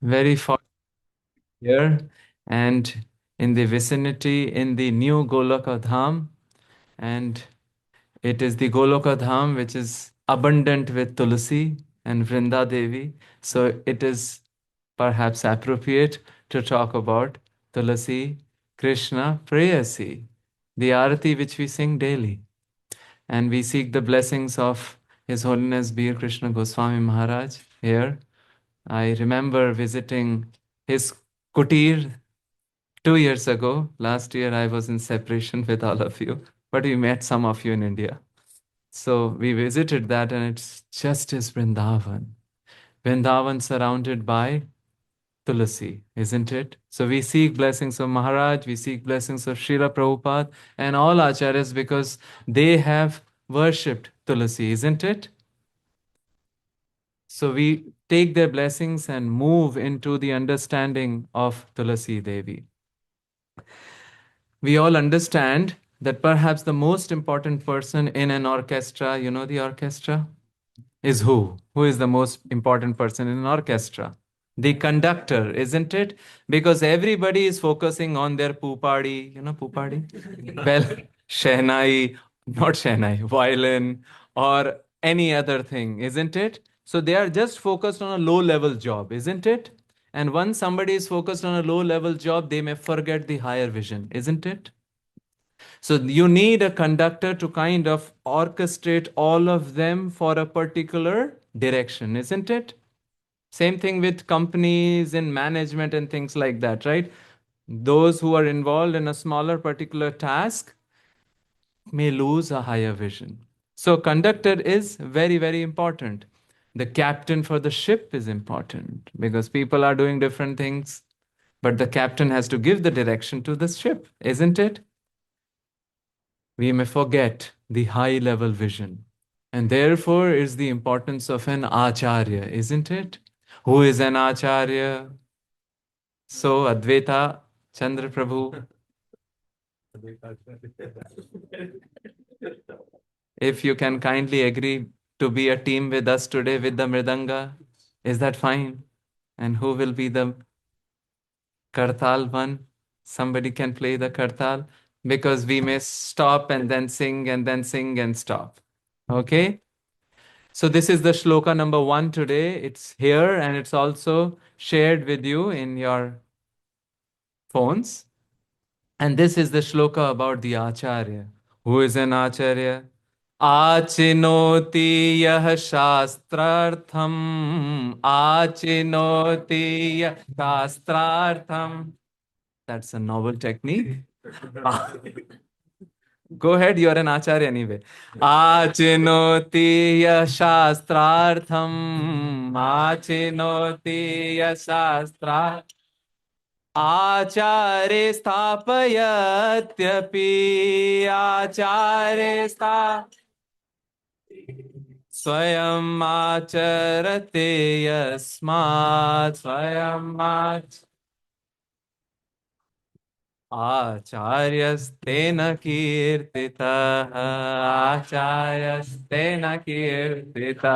Very fortunate here and in the vicinity in the new Goloka Dham. And it is the Goloka Dham which is abundant with Tulsi and Vrinda Devi. So it is perhaps appropriate to talk about Tulsi Krishna Preyasi, the Arati which we sing daily. And we seek the blessings of His Holiness Bir Krishna Goswami Maharaj here. I remember visiting his kutir 2 years ago. Last year, I was in separation with all of you, but we met some of you in India. So we visited that, and it's just as Vrindavan. Vrindavan surrounded by Tulasi, isn't it? So we seek blessings of Maharaj, we seek blessings of Srila Prabhupada and all acharyas because they have worshipped Tulasi, isn't it? So we take their blessings and move into the understanding of Tulasi Devi. We all understand that perhaps the most important person in an orchestra, you know the orchestra, is who? Who is the most important person in an orchestra? The conductor, isn't it? Because everybody is focusing on their pupadi, you know, pupadi? Well, shehnai, not shehnai, violin, or any other thing, isn't it? So they are just focused on a low level job, isn't it? And once somebody is focused on a low level job, they may forget the higher vision, isn't it? So you need a conductor to kind of orchestrate all of them for a particular direction, isn't it? Same thing with companies and management and things like that, right? Those who are involved in a smaller particular task may lose a higher vision. So, conductor is very, very important. The captain for the ship is important because people are doing different things, but the captain has to give the direction to the ship, isn't it? We may forget the high level vision. And therefore is the importance of an acharya, isn't it? Who is an acharya? So, Advaita Chandra Prabhu, if you can kindly agree to be a team with us today with the Mridanga, is that fine? And who will be the Kartal one? Somebody can play the Kartal because we may stop and then sing and then sing and stop. Okay? So this is the shloka number 1 today. It's here and it's also shared with you in your phones. And this is the shloka about the Acharya. Who is an Acharya? Achinoti yah shastrartham. Achinoti yah shastrartham. That's a novel technique. Go ahead, you're an Acharya anyway. Achinoti yah shastrartham. Achinoti yah shastrartham. आचारे स्थापयत्यपि आचारे स्था स्वयं आचरते यस्मात् स्वयं आचार्यस्तेन कीर्तितः आचार्यस्तेन कीर्तितः.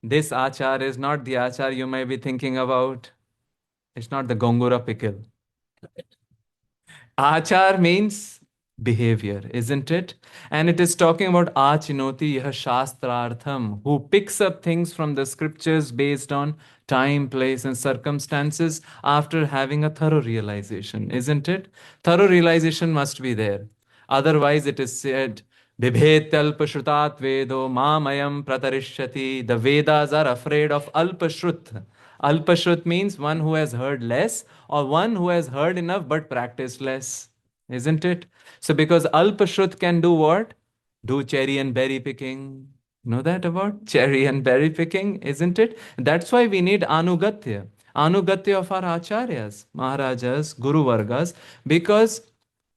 This achar is not the achar you may be thinking about. It's not the gongura pickle. Achar means behavior, isn't it? And it is talking about achinoti yah shastrartham, who picks up things from the scriptures based on time, place, and circumstances after having a thorough realization, isn't it? Thorough realization must be there. Otherwise, it is said, Bibhet alpashrutat vedo mamayam pratarishyati. The Vedas are afraid of alpashrut. Alpashrut means one who has heard less or one who has heard enough but practiced less. Isn't it? So because alpashrut can do what? Do cherry and berry picking. Know that about cherry and berry picking, isn't it? That's why we need anugatya. Anugatya of our acharyas, maharajas, guru vargas, because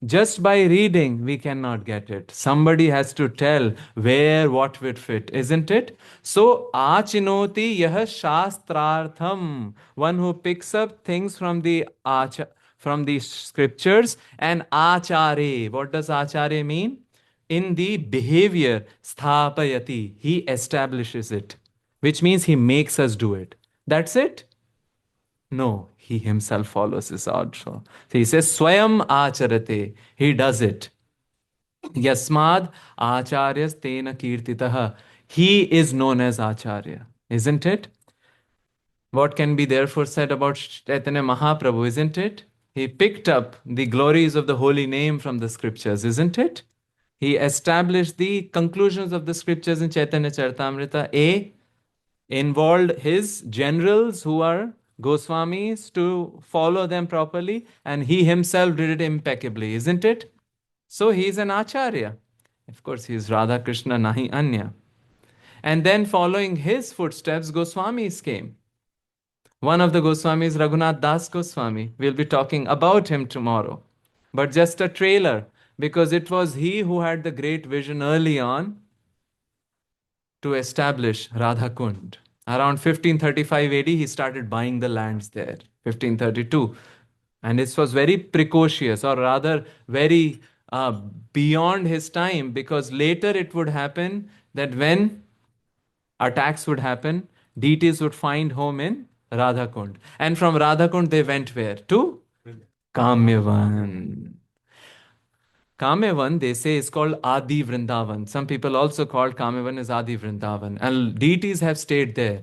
just by reading, we cannot get it. Somebody has to tell where what would fit, isn't it? So, achinoti yah shastrartham, one who picks up things from the scriptures, and achare. What does achare mean? In the behavior, sthapayati, he establishes it, which means he makes us do it. That's it? No, he himself follows this also. So he says, Swayam acharate. He does it. Yasmad acharyas tena kirtitaha. He is known as Acharya, isn't it? What can be therefore said about Chaitanya Mahaprabhu, isn't it? He picked up the glories of the holy name from the scriptures, isn't it? He established the conclusions of the scriptures in Chaitanya Charitamrita. Involved his generals who are Goswamis to follow them properly, and he himself did it impeccably, isn't it? So he is an Acharya. Of course, he is Radha Krishna, Nahi Anya. And then following his footsteps, Goswamis came. One of the Goswamis, Raghunath Das Goswami, we'll be talking about him tomorrow. But just a trailer, because it was he who had the great vision early on to establish Radha Kund. Around 1535 AD, he started buying the lands there, 1532. And this was very precocious, or rather, very beyond his time, because later it would happen that when attacks would happen, deities would find home in Radha Kund. And from Radha Kund, they went where? To Kamyavan. Kamevan, they say, is called Adi Vrindavan. Some people also call Kamevan as Adi Vrindavan. And deities have stayed there.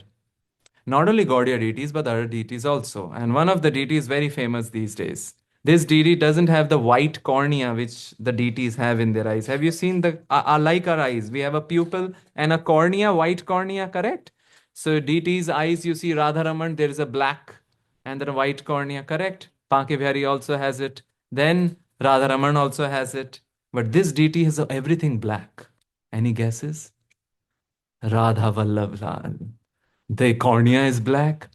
Not only Gaudiya deities, but other deities also. And one of the deities very famous these days. This deity doesn't have the white cornea which the deities have in their eyes. Have you seen like our eyes? We have a pupil and a cornea, white cornea, correct? So deities' eyes, you see Radharaman, there is a black and then a white cornea, correct? Pankivihari also has it. Then Radharaman also has it. But this deity has everything black. Any guesses? Radha Vallabh Lal. The cornea is black,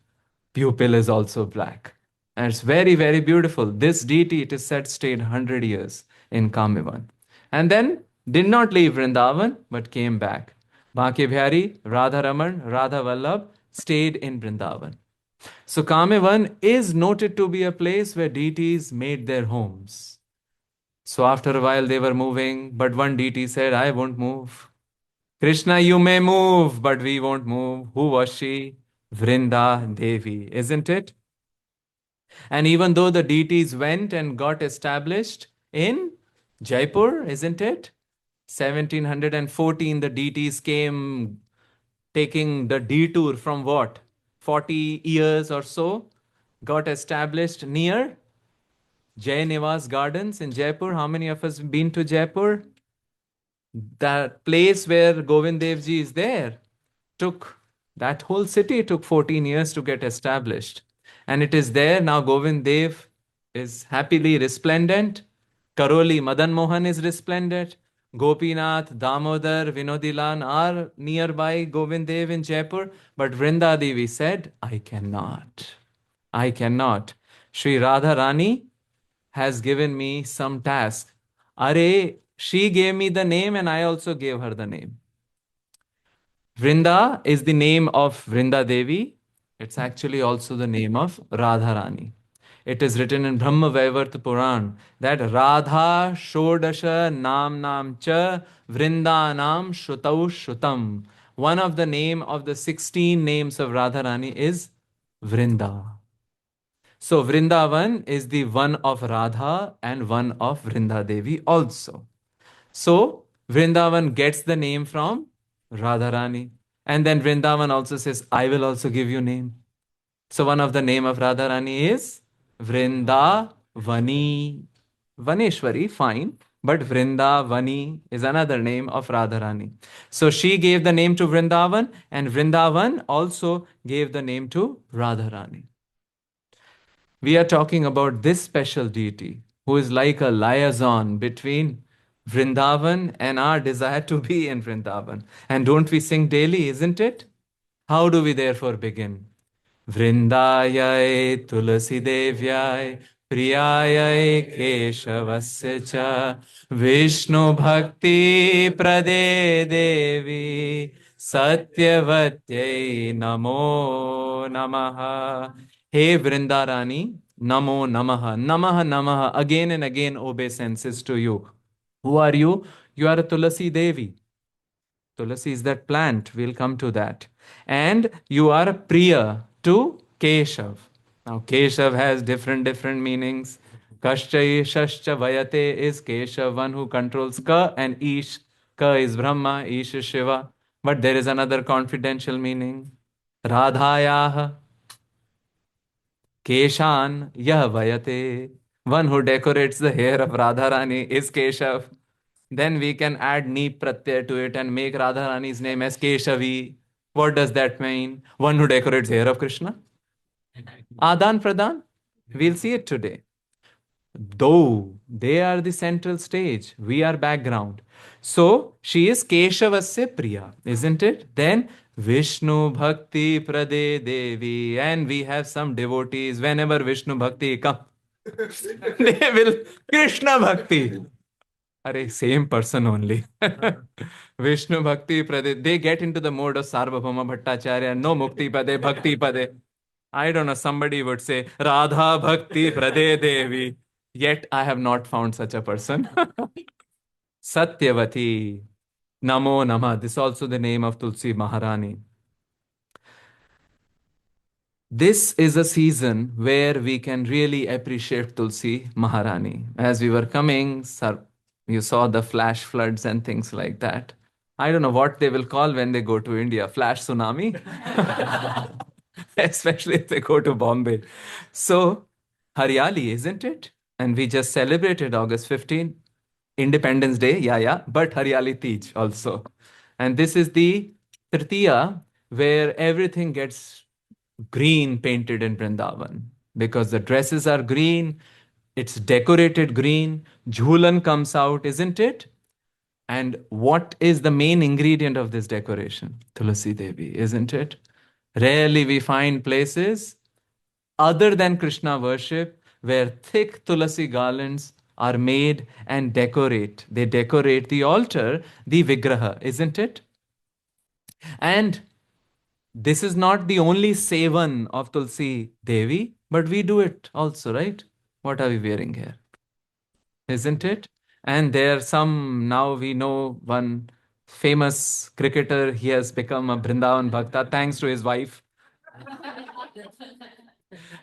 pupil is also black. And it's very, very beautiful. This deity, it is said, stayed 100 years in Kamivan. And then did not leave Vrindavan, but came back. Baki Bihari, Radharaman, Radha Vallabh stayed in Vrindavan. So Kamivan is noted to be a place where deities made their homes. So after a while they were moving, but one deity said, I won't move. Krishna, you may move, but we won't move. Who was she? Vrinda Devi, isn't it? And even though the deities went and got established in Jaipur, isn't it? 1714, the deities came taking the detour from what? 40 years or so, got established near Jai Nivas Gardens in Jaipur. How many of us been to Jaipur? That place where Govind Dev Ji is there took that whole city took 14 years to get established. And it is there now. Govind Dev is happily resplendent. Karoli Madan Mohan is resplendent. Gopinath, Damodar, Vinodilan are nearby Govind Dev in Jaipur. But Vrinda Devi said, I cannot. I cannot. Sri Radha Rani has given me some task. Are, she gave me the name and I also gave her the name. Vrinda is the name of Vrinda Devi. It's actually also the name of Radharani. It is written in Brahma Vaivarta Puran that Radha Shodasha Nam Nam Cha Vrinda Nam Shutau Shutam. One of the name of the 16 names of Radharani is Vrinda. So Vrindavan is the one of Radha and one of Vrinda Devi also. So Vrindavan gets the name from Radharani. And then Vrindavan also says, I will also give you name. So one of the name of Radharani is Vrindavani. Vaneshwari, fine. But Vrindavani is another name of Radharani. So she gave the name to Vrindavan, and Vrindavan also gave the name to Radharani. We are talking about this special deity who is like a liaison between Vrindavan and our desire to be in Vrindavan. And don't we sing daily, isn't it? How do we therefore begin? Vrindayai Tulsi Devyai Priyayai Keshavasya Cha Vishnu Bhakti Prade Devi Satyavatyai Namo Namaha. Hey Vrindarani, Namo Namaha. Namaha Namaha. Again and again obeisances to you. Who are you? You are a Tulsi Devi. Tulsi is that plant. We'll come to that. And you are a Priya. to Keshav. Now, Keshav has different meanings. Kashcha Shashcha Vayate is Keshav, one who controls Ka, and Ish. Ka is Brahma, Ish is Shiva. But there is another confidential meaning. Radhayah Keshan Yah Vayate. One who decorates the hair of Radharani is Keshav. Then we can add Ni Pratyay to it and make Radharani's name as Keshavi. What does that mean? One who decorates hair of Krishna? Adan Pradan? We'll see it today. Though they are the central stage, we are background. So she is Keshavasya Priya, isn't it? Then Vishnu Bhakti Prade Devi, and we have some devotees. Whenever Vishnu Bhakti come, they will Krishna Bhakti. Are same person only. Vishnu Bhakti Prade. They get into the mode of Sarvabhauma Bhattacharya. No Mukti Pade, Bhakti Pade. I don't know, somebody would say Radha Bhakti Prade Devi. Yet I have not found such a person. Satyavati. Namo Namah. This is also the name of Tulsi Maharani. This is a season where we can really appreciate Tulsi Maharani. As we were coming, sir, you saw the flash floods and things like that. I don't know what they will call when they go to India, flash tsunami, especially if they go to Bombay. So, Haryali, isn't it? And we just celebrated August 15, Independence Day, yeah, but Haryali Teej also. And this is the Tritiya where everything gets green painted in Vrindavan because the dresses are green, it's decorated green, Jhulan comes out, isn't it? And what is the main ingredient of this decoration? Tulsi Devi, isn't it? Rarely we find places other than Krishna worship where thick Tulasi garlands are made and decorate. They decorate the altar, the Vigraha, isn't it? And this is not the only sevan of Tulsi Devi, but we do it also, right? What are we wearing here? Isn't it? And there are some, now we know one famous cricketer, he has become a Brindavan Bhakta thanks to his wife.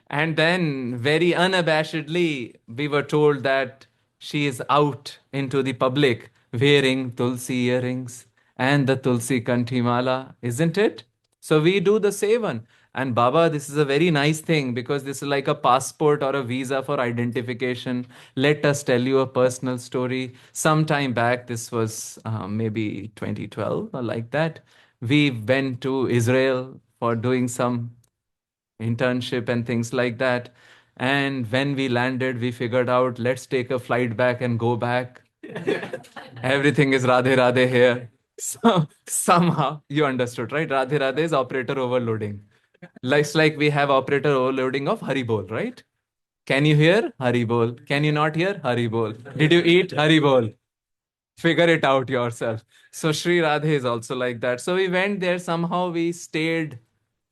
And then, very unabashedly, we were told that she is out into the public wearing Tulsi earrings and the Tulsi Kanthimala, isn't it? So we do the sevan. And Baba, this is a very nice thing because this is like a passport or a visa for identification. Let us tell you a personal story. Some time back, this was maybe 2012 or like that. We went to Israel for doing some internship and things like that. And when we landed, we figured out, let's take a flight back and go back. Everything is Radhe Radhe here. So somehow you understood, right? Radhe Radhe is operator overloading. Like we have operator overloading of Haribol, right? Can you hear Haribol? Can you not hear Haribol? Did you eat Haribol? Figure it out yourself. So Sri Radhe is also like that. So we went there, somehow we stayed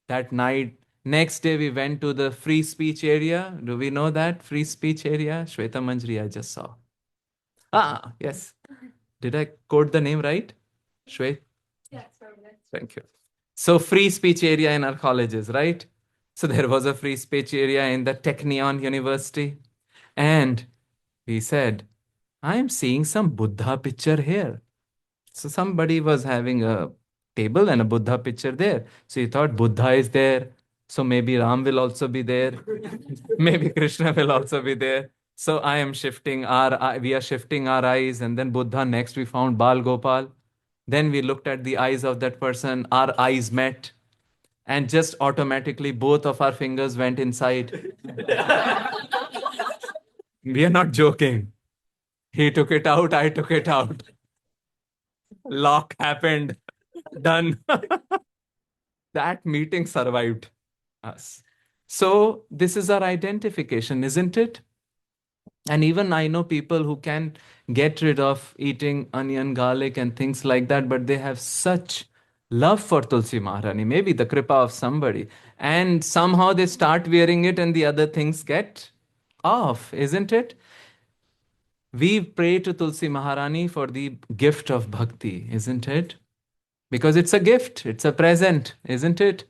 that night. Next day, we went to the free speech area. Do we know that? Free speech area? Shweta Manjri, I just saw. Ah, yes. Did I quote the name right? Shwet? Yes, thank you. So, free speech area in our colleges, right? So, there was a free speech area in the Technion University. And he said, I am seeing some Buddha picture here. So, somebody was having a table and a Buddha picture there. So, he thought Buddha is there. So maybe Ram will also be there. Maybe Krishna will also be there. So we are shifting our eyes, and then Buddha. Next, we found Bal Gopal. Then we looked at the eyes of that person. Our eyes met, and just automatically both of our fingers went inside. We are not joking. He took it out. I took it out. Lock happened. Done. That meeting survived us. So this is our identification, isn't it? And even I know people who can get rid of eating onion, garlic, and things like that, but they have such love for Tulsi Maharani, maybe the kripa of somebody. And somehow they start wearing it and the other things get off, isn't it? We pray to Tulsi Maharani for the gift of bhakti, isn't it? Because it's a gift, it's a present, isn't it?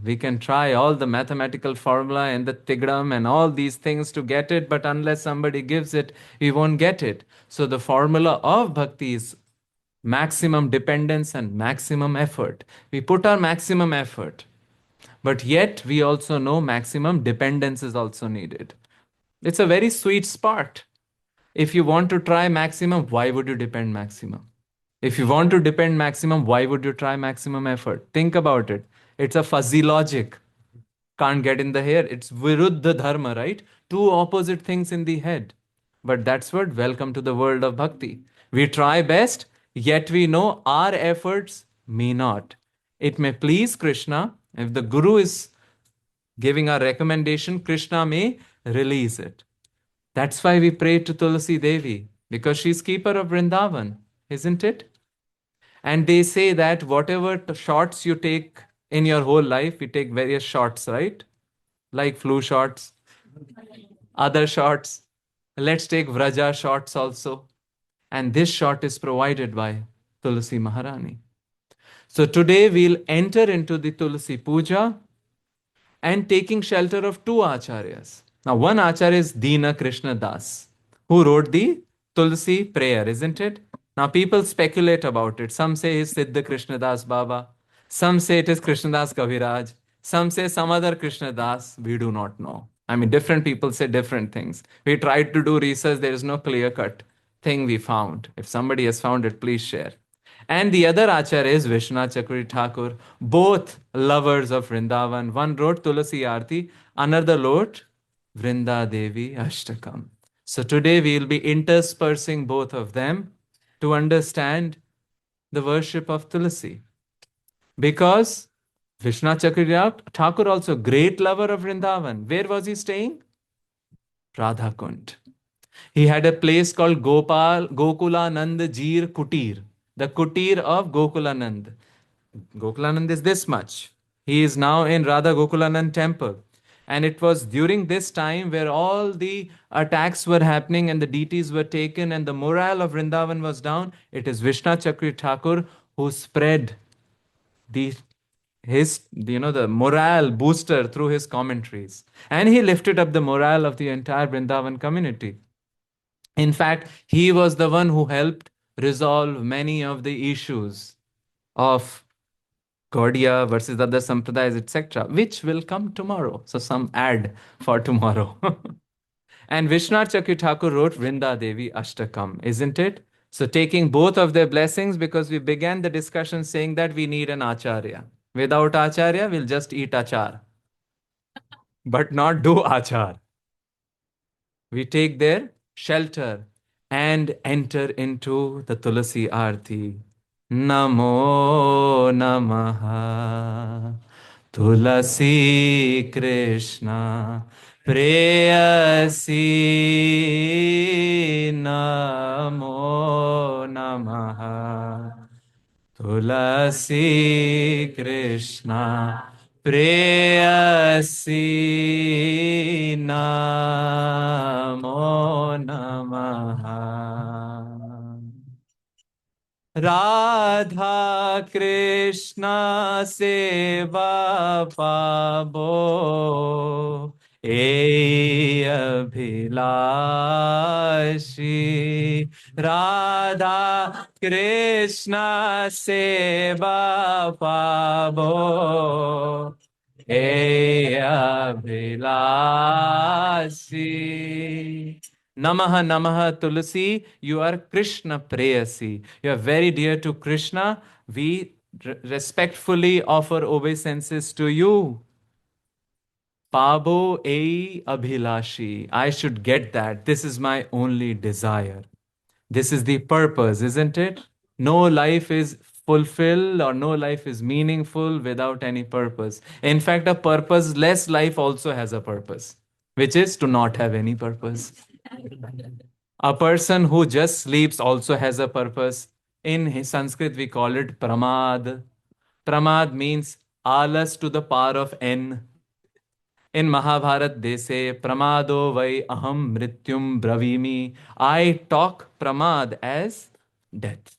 We can try all the mathematical formula and the tigram and all these things to get it, but unless somebody gives it, we won't get it. So the formula of bhakti is maximum dependence and maximum effort. We put our maximum effort, but yet we also know maximum dependence is also needed. It's a very sweet spot. If you want to try maximum, why would you depend maximum? If you want to depend maximum, why would you try maximum effort? Think about it. It's a fuzzy logic. Can't get in the hair. It's viruddha dharma, right? Two opposite things in the head. But that's what, welcome to the world of bhakti. We try best, yet we know our efforts may not. It may please Krishna. If the Guru is giving a recommendation, Krishna may release it. That's why we pray to Tulsi Devi, because she's keeper of Vrindavan, isn't it? And they say that whatever shots you take in your whole life, we take various shots, right? Like flu shots, other shots. Let's take Vraja shots also. And this shot is provided by Tulsi Maharani. So today we'll enter into the Tulsi Puja and taking shelter of two acharyas. Now, one acharya is Dina Krishna Das, who wrote the Tulsi prayer, isn't it? Now, people speculate about it. Some say it's Siddha Krishna Das Baba. Some say it is Krishna Das Kaviraj. Some say some other Krishna Das. We do not know. I mean, different people say different things. We tried to do research. There is no clear cut thing we found. If somebody has found it, please share. And the other Acharya is Vishwanath Chakravarti Thakur, both lovers of Vrindavan. One wrote Tulasi Arti, another wrote Vrinda Devi Ashtakam. So today we will be interspersing both of them to understand the worship of Tulasi. Because Vishwanath Chakravarti Thakur also great lover of Vrindavan. Where was he staying? Radha Kund. He had a place called Gokulanand Jeer Kutir, the Kutir of Gokulanand. Gokulanand is this much. He is now in Radha Gokulanand temple. And it was during this time where all the attacks were happening and the deities were taken and the morale of Vrindavan was down. It is Vishnu Chakri Thakur who spread the morale booster through his commentaries. And he lifted up the morale of the entire Vrindavan community. In fact, he was the one who helped resolve many of the issues of Gaudiya versus other sampradayas, etc., which will come tomorrow. So some ad for tomorrow. And Vishwanath Chakri Thakur wrote Vrinda Devi Ashtakam, isn't it? So taking both of their blessings, because we began the discussion saying that we need an acharya. Without acharya, we'll just eat achar, but not do achar. We take their shelter and enter into the Tulasi Arti. Namo Namaha Tulsi Krishna Preyasi. Namo Namaha Tulsi Krishna Preyasi. Namo Namaha Radha Krishna Seva Pabo E Abhilashi. Radha Krishna Seva Pabo E Abhilashi. Namaha Namaha Tulsi, you are Krishna Preyasi. You are very dear to Krishna. We respectfully offer obeisances to you. Pabo ei abhilashi. I should get that. This is my only desire. This is the purpose, isn't it? No life is fulfilled or no life is meaningful without any purpose. In fact, a purposeless life also has a purpose, which is to not have any purpose. A person who just sleeps also has a purpose. In Sanskrit, we call it pramad. Pramad means alas to the power of n. In Mahabharat, they say, Pramado vai aham mrityum bravimi. I talk pramad as death.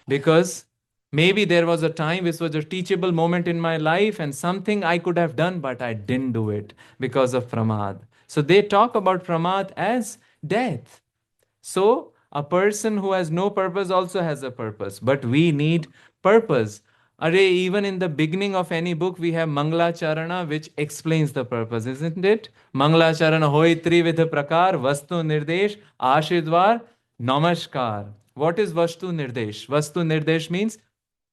Because Maybe there was a time which was a teachable moment in my life and something I could have done, but I didn't do it because of pramad. So they talk about pramad as death. So a person who has no purpose also has a purpose, but we need purpose. Are even in the beginning of any book, we have Mangala Charana, which explains the purpose, isn't it? Mangala Charana hoi trividha prakar, vastu nirdesh, ashidvar, namaskar. What is vastu nirdesh? Vastu nirdesh means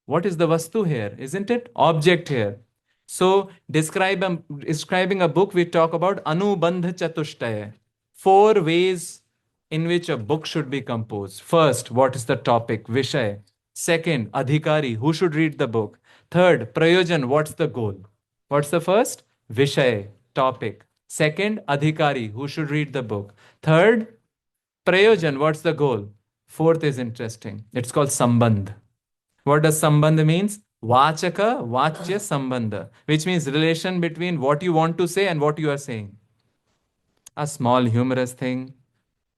what is the vastu here? Isn't it? Object here. So describing a book, we talk about Anubandha Chatushtaya. Four ways in which a book should be composed. First, what is the topic? Vishay. Second, Adhikari. Who should read the book? Third, Prayojan. What's the goal? What's the first? Vishay. Topic. Second, Adhikari. Who should read the book? Third, Prayojan. What's the goal? Fourth is interesting. It's called Sambandh. What does sambandha means? Vachaka, vachya sambandha, which means relation between what you want to say and what you are saying. A small humorous thing.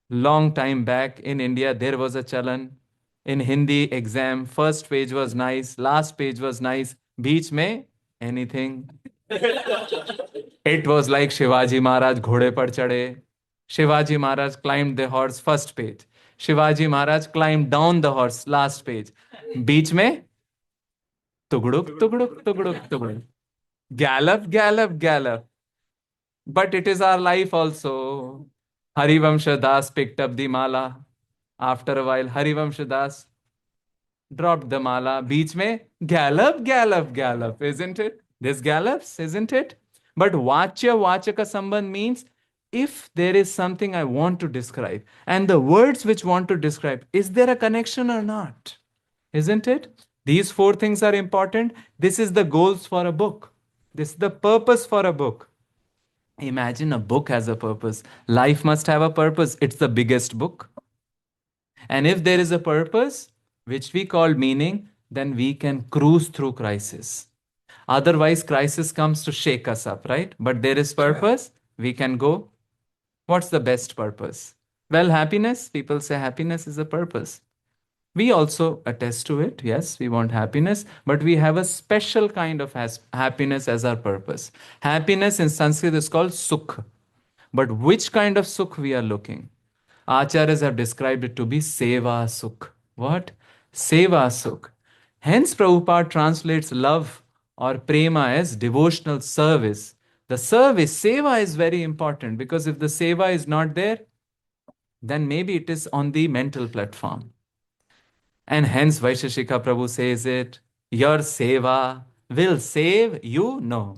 Long time back in India, there was a chalan. In Hindi exam, first page was nice, last page was nice. Beach mein, anything. It was like Shivaji Maharaj घोड़े पर चढ़े. Shivaji Maharaj climbed the horse, first page. Shivaji Maharaj climbed down the horse, last page. बीच में Tuguduk, tuguduk, tuguduk, tuguduk. Gallop, gallop, gallop. But it is our life also. Hari Vamsa Das picked up the mala. After a while, Hari Vamsa Das dropped the mala. Beach mein, gallop, gallop, gallop. Isn't it? This gallops, isn't it? But Vachya, Vachaka Sambandh means if there is something I want to describe and the words which want to describe, is there a connection or not? Isn't it? These four things are important. This is the goals for a book. This is the purpose for a book. Imagine a book has a purpose. Life must have a purpose. It's the biggest book. And if there is a purpose, which we call meaning, then we can cruise through crisis. Otherwise, crisis comes to shake us up, right? But there is purpose, we can go. What's the best purpose? Well, happiness. People say happiness is a purpose. We also attest to it. Yes, we want happiness, but we have a special kind of happiness as our purpose. Happiness in Sanskrit is called sukh. But which kind of sukh we are looking? Acharyas have described it to be seva sukh. What? Seva sukh. Hence, Prabhupada translates love or prema as devotional service. The service, seva, is very important because if the seva is not there, then maybe it is on the mental platform. And hence Vaisheshika Prabhu says it, your seva will save you? No.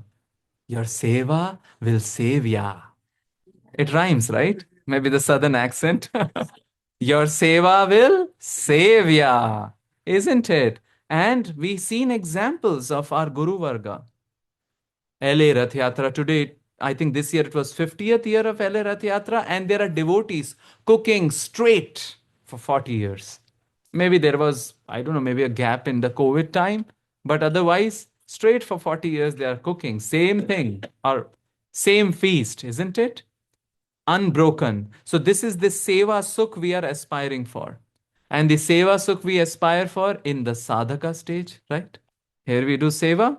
Your seva will save ya. It rhymes, right? Maybe the southern accent. Your seva will save ya. Isn't it? And we've seen examples of our Guru Varga. LA Rath Yatra today, I think this year it was 50th year of LA Rath Yatra, and there are devotees cooking straight for 40 years. Maybe there was, I don't know, maybe a gap in the COVID time, but otherwise, straight for 40 years they are cooking. Same thing, or same feast, isn't it? Unbroken. So this is the seva sukh we are aspiring for. And the seva sukh we aspire for in the sadhaka stage, right? Here we do seva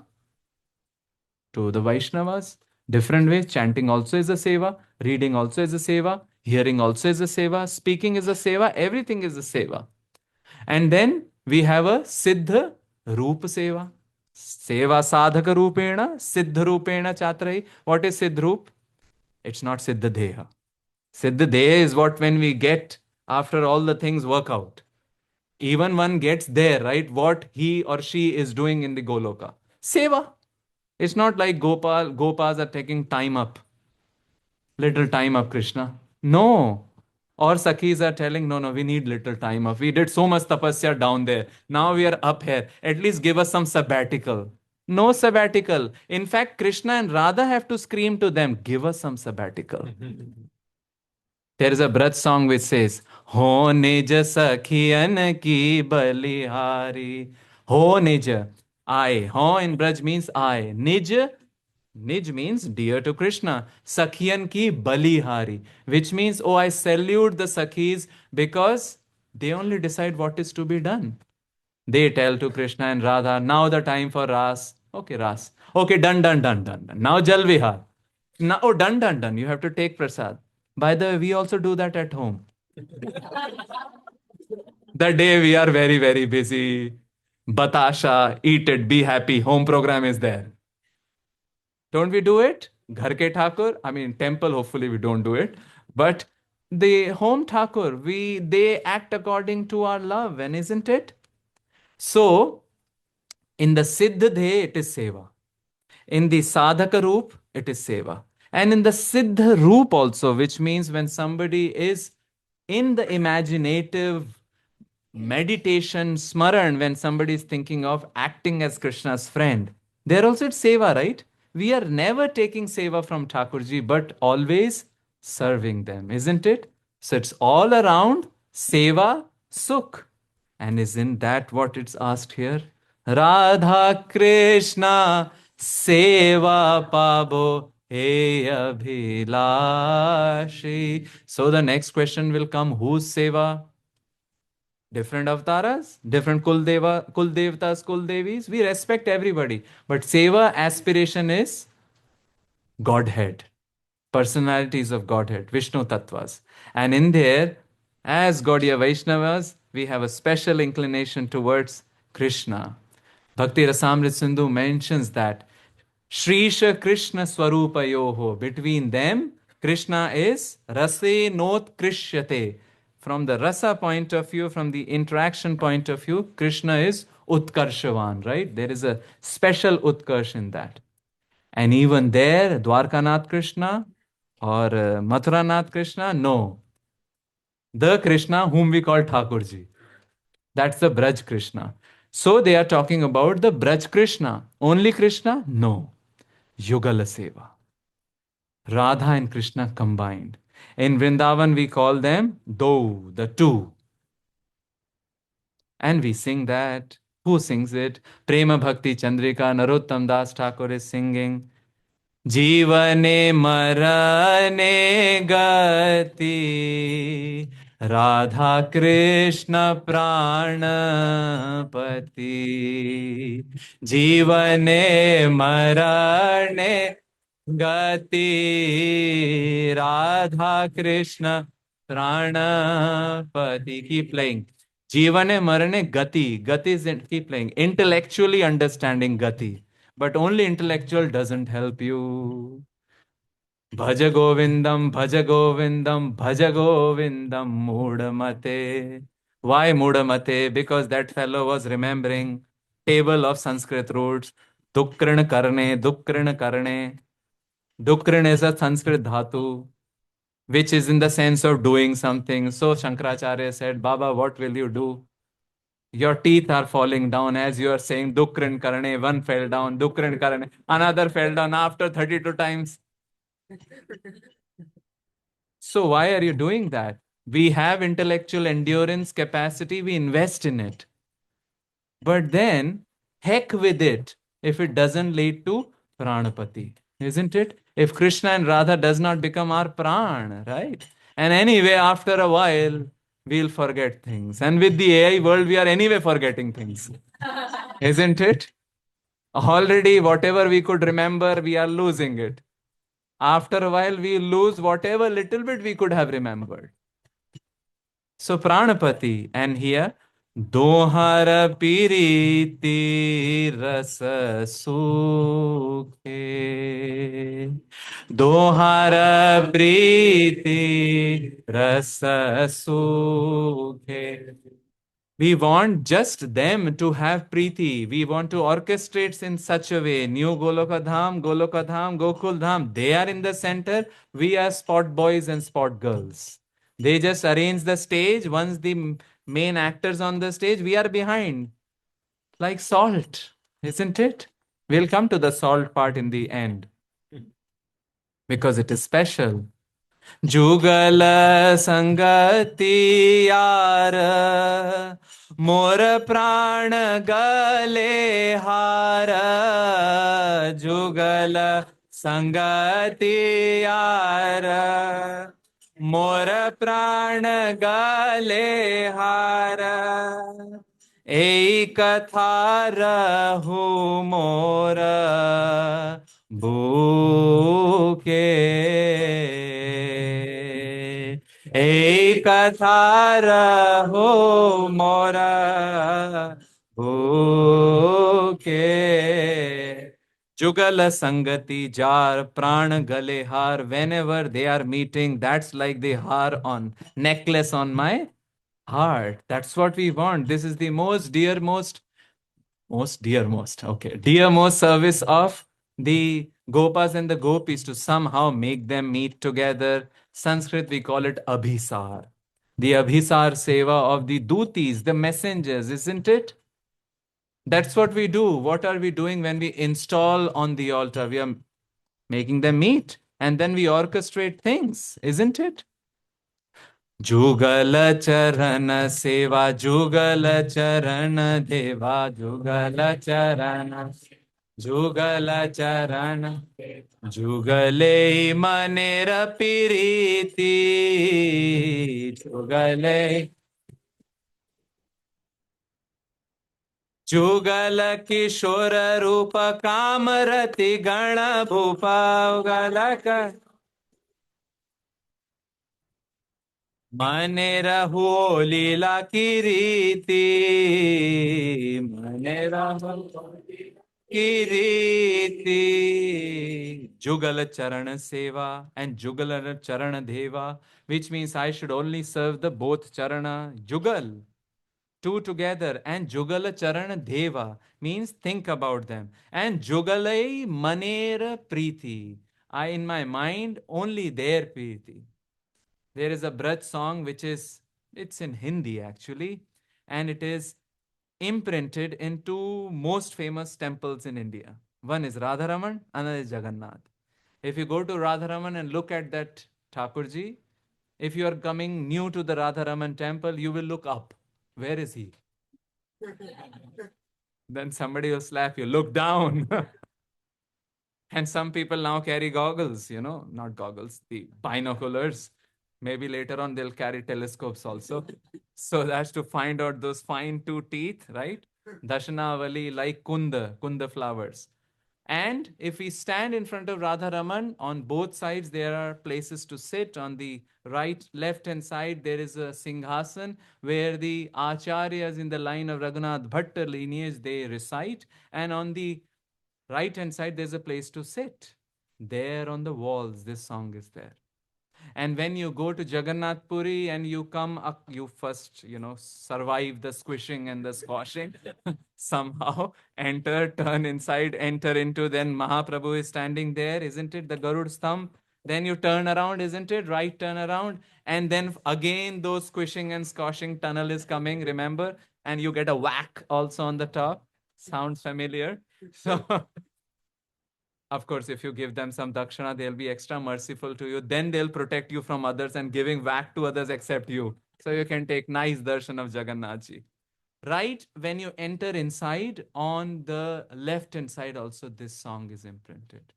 to the Vaishnavas. Different ways. Chanting also is a seva. Reading also is a seva. Hearing also is a seva. Speaking is a seva. Everything is a seva. And then we have a Siddha Rupa Seva. Seva Sadhaka Rupena, Siddha Rupena Chatrai. What is Siddha Rup? It's not Siddha Deha. Siddha Deha is what when we get after all the things work out. Even one gets there, right? What he or she is doing in the Goloka. Seva. It's not like Gopas are taking time up. Little time up, Krishna. No. Or Sakhis are telling, no, we need little time off. We did so much tapasya down there. Now we are up here. At least give us some sabbatical. No sabbatical. In fact, Krishna and Radha have to scream to them, give us some sabbatical. There is a Braj song which says, Ho nija sakhiyan ki balihari. Ho nija. I. Ho in Braj means I. Nij. Nij means dear to Krishna. Sakhiyan ki balihari. Which means, oh, I salute the Sakhis because they only decide what is to be done. They tell to Krishna and Radha, now the time for Ras. Okay, Ras. Okay, done, done, done, done, done. Now Jal Vihar. Now, oh, done, done, done. You have to take prasad. By the way, we also do that at home. The day we are very, very busy, Batasha, eat it, be happy, home program is there. Don't we do it? Ghar ke Thakur, I mean temple, hopefully we don't do it. But the home Thakur, they act according to our love, and isn't it? So in the Siddha Dhey, it is Seva. In the Sadhaka Roop, it is Seva. And in the Siddha Roop also, which means when somebody is in the imaginative meditation smaran, when somebody is thinking of acting as Krishna's friend, there also it's seva, right? We are never taking seva from Thakurji, but always serving them, isn't it? So it's all around seva sukh. And isn't that what it's asked here? Radha Krishna seva pabo he abhilashi. So the next question will come, whose seva? Different avatars, different kul devtas, kul devis. We respect everybody, but seva aspiration is Godhead, personalities of Godhead, Vishnu Tattvas. And in there, as Gaudiya Vaishnavas, we have a special inclination towards Krishna. Bhakti Rasamrit Sindhu mentions that Shrisha Krishna Swarupayoho. Between them, Krishna is Rase Not Krishyate. From the rasa point of view, from the interaction point of view, Krishna is Utkarshavan, right? There is a special Utkarsh in that. And even there, Dwarkanath Krishna or Mathuranath Krishna, no. The Krishna whom we call Thakurji. That's the Braj Krishna. So they are talking about the Braj Krishna. Only Krishna? No. Yugala Seva. Radha and Krishna combined. In Vrindavan, we call them Do, the two. And we sing that. Who sings it? Prema Bhakti Chandrika, Narottam Das Thakur is singing. Jivane marane gati Radha Krishna pranapati Jivane marane gati Radha Krishna pranapati. Keep playing. Jivane marane gati. Gati is keep playing. Intellectually understanding gati. But only intellectual doesn't help you. Bhaja Govindam, Bhaja Govindam, Bhaja Govindam, Mudamate. Why Mudamate? Because that fellow was remembering table of Sanskrit roots. Dukran Karne, Dukran Karne. Dukran is a Sanskrit dhatu, which is in the sense of doing something. So Shankaracharya said, Baba, what will you do? Your teeth are falling down as you are saying Dukran Karane. One fell down, Dukran Karane. Another fell down after 32 times. So why are you doing that? We have intellectual endurance capacity, we invest in it. But then, heck with it if it doesn't lead to Pranapati, isn't it? If Krishna and Radha does not become our Pran, right? And anyway, after a while, we'll forget things. And with the AI world, we are anyway forgetting things, isn't it? Already, whatever we could remember, we are losing it. After a while, we lose whatever little bit we could have remembered. So Pranapati, and here, Dohara Piriti Rasa Sukhe. Dohara Priti Rasa Sukhe. We want just them to have Preeti. We want to orchestrate in such a way. New Goloka Dham, Gokul Dham. They are in the center. We are spot boys and spot girls. They just arrange the stage. Once the main actors on the stage, we are behind. Like salt, isn't it? We'll come to the salt part in the end. Because it is special. जुगल संगति यार मोर प्राण गले हार जुगल संगति यार मोर प्राण गले हार Ei katha rahu mora bhuke. Ei katha rahu mora bhuke. Jugal Sangati Jar Pran Gale Har. Whenever they are meeting, that's like the har on necklace on my heart. That's what we want. This is the most dearmost, okay, dearmost service of the Gopas and the Gopis to somehow make them meet together. Sanskrit, we call it Abhisar. The Abhisar Seva of the Dutis, the messengers, isn't it? That's what we do. What are we doing when we install on the altar? We are making them meet and then we orchestrate things, isn't it? जुगल चरण सेवा जुगल चरण देवा जुगल चरण जुगल चरण जुगले मनेर प्रीति जुगले जुगल किशोर रूप कामरति गण भूपा उगलक मने रहो लीला की रीति मने रहो की रीति जुगल charan seva and jugal charan deva, which means I should only serve the both charana jugal, two together, and jugala charana deva means think about them, and jugalai manera preeti, I in my mind only their preeti. There is a Braj song which it's in Hindi actually, and it is imprinted in two most famous temples in India. One is Radharaman, another is Jagannath. If you go to Radharaman and look at that Thakurji, if you are coming new to the Radharaman temple, you will look up. Where is he? Then somebody will slap you. Look down. And some people now carry goggles, not goggles, the binoculars. Maybe later on they'll carry telescopes also. So that's to find out those fine two teeth, right? Dashanavali like Kunda flowers. And if we stand in front of Radharaman, on both sides there are places to sit. On the right, left hand side, there is a Singhasan where the Acharyas in the line of Raghunath Bhatta lineage, they recite. And on the right hand side, there's a place to sit. There on the walls, this song is there. And when you go to Jagannath Puri and you come up, you first, survive the squishing and the squashing. Somehow enter, turn inside, enter into, then Mahaprabhu is standing there, isn't it? The Garud stump. Then you turn around, isn't it? Right turn around. And then again, those squishing and squashing tunnel is coming, remember? And you get a whack also on the top. Sounds familiar? So of course, if you give them some dakshana, they'll be extra merciful to you. Then they'll protect you from others and giving back to others except you. So you can take nice darshan of Jagannath Ji. Right when you enter inside, on the left hand side also, this song is imprinted.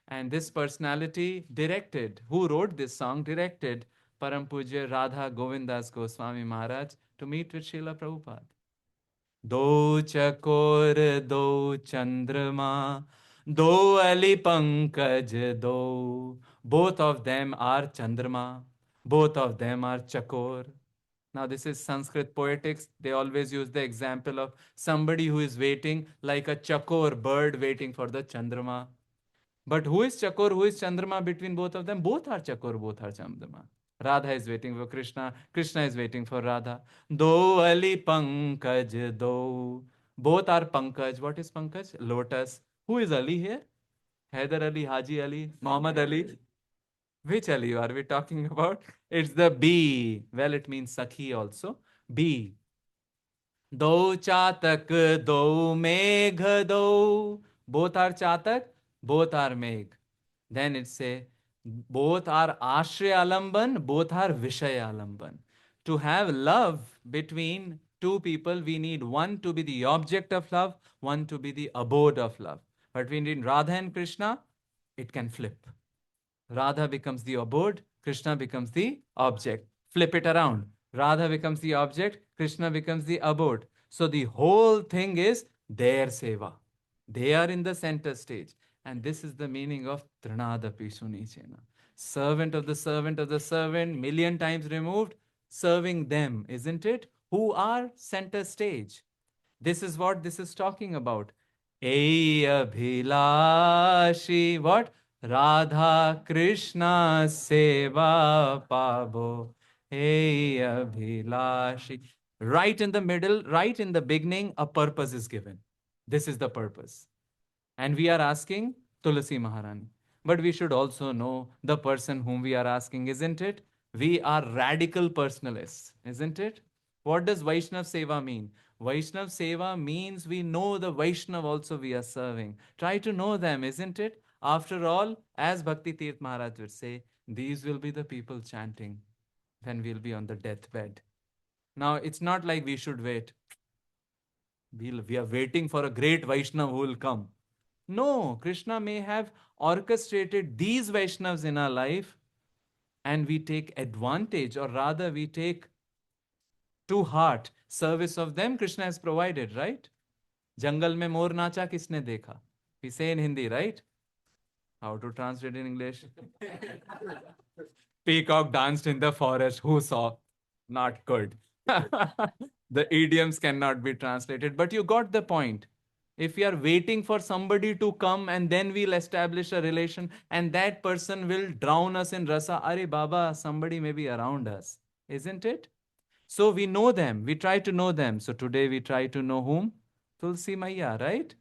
And this personality directed, who wrote this song, directed Param Pujya Radha Govindas Goswami Maharaj to meet with Srila Prabhupada. दो चकोर दो चंद्रमा दो अली पंकज दो. Both of them are Chandrama. Both of them are Chakor. Now this is Sanskrit poetics. They always use the example of somebody who is waiting like a Chakor bird waiting for the Chandrama. But who is Chakor, who is Chandrama between both of them? Both are Chakor, both are Chandrama. Radha is waiting for Krishna. Krishna is waiting for Radha. Do Ali Pankaj do. Both are Pankaj. What is Pankaj? Lotus. Who is Ali here? Haider Ali, Haji Ali, Muhammad Ali. Which Ali are we talking about? It's the bee. Well, it means Sakhi also. Bee. Do Chatak, do Megh, do. Both are Chatak, both are Megh. Then it say, both are Ashraya Alamban, both are Vishaya Alamban. To have love between two people, we need one to be the object of love, one to be the abode of love. But between Radha and Krishna, it can flip. Radha becomes the abode, Krishna becomes the object. Flip it around. Radha becomes the object, Krishna becomes the abode. So the whole thing is their seva. They are in the center stage. And this is the meaning of Trinadapi Sunichena. Servant of the servant of the servant, million times removed, serving them, isn't it? Who are center stage. This is what this is talking about. Ei abhilashi, what? Radha Krishna seva pabo. Ei abhilashi. Right in the middle, right in the beginning, a purpose is given. This is the purpose. And we are asking Tulsi Maharani. But we should also know the person whom we are asking, isn't it? We are radical personalists, isn't it? What does Vaishnav Seva mean? Vaishnav Seva means we know the Vaishnav also we are serving. Try to know them, isn't it? After all, as Bhakti Tirth Maharaj would say, these will be the people chanting when we'll be on the deathbed. Now, it's not like we should wait. We are waiting for a great Vaishnav who will come. No, Krishna may have orchestrated these Vaishnavas in our life and we take advantage, or rather, we take to heart service of them. Krishna has provided, right? Jungle mein mor nacha kisne dekha? We say in Hindi, right? How to translate in English? Peacock danced in the forest. Who saw? Not good. The idioms cannot be translated, but you got the point. If we are waiting for somebody to come and then we'll establish a relation and that person will drown us in rasa, Are Baba, somebody may be around us, isn't it? So we know them, we try to know them. So today we try to know whom? Tulsi Maiya, right?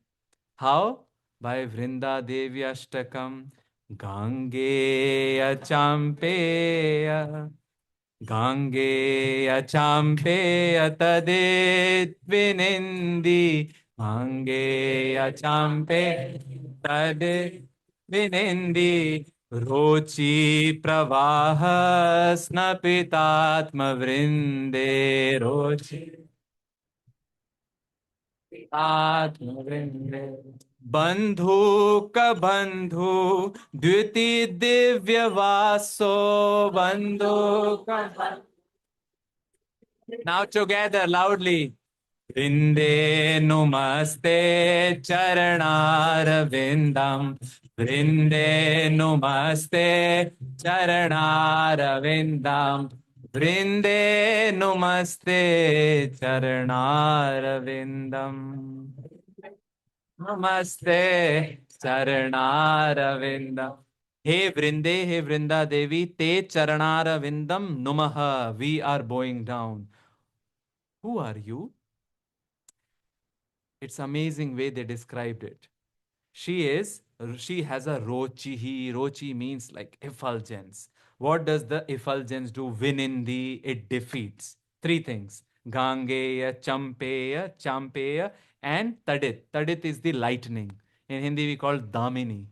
How? By Vrinda Devi Ashtakam, Gangeya Champeya. Gangeya Champeya Tadit Vinindi. Gangeya Champe Tadit Vinindi. Rochi Pravaha Snapitatma Vrinde. Rochi आत्मवृंदे बंधु का बंधु द्वितीय दिव्य वासो बंधु का now together loudly Vrinde numaste charanar vindam Vrinde numaste charanar vindam Vrinde numaste charanar vindam Namaste charanar vindam. Hey Vrinde, hey Vrinda Devi, te charanara vindam numaha. We are bowing down. Who are you? It's amazing way they described it. She has a rochi. Rochi means like effulgence. What does the effulgence do? Vinindi, it defeats. Three things. Gangeya, Champeya, and Tadit. Tadit is the lightning. In Hindi we call Damini.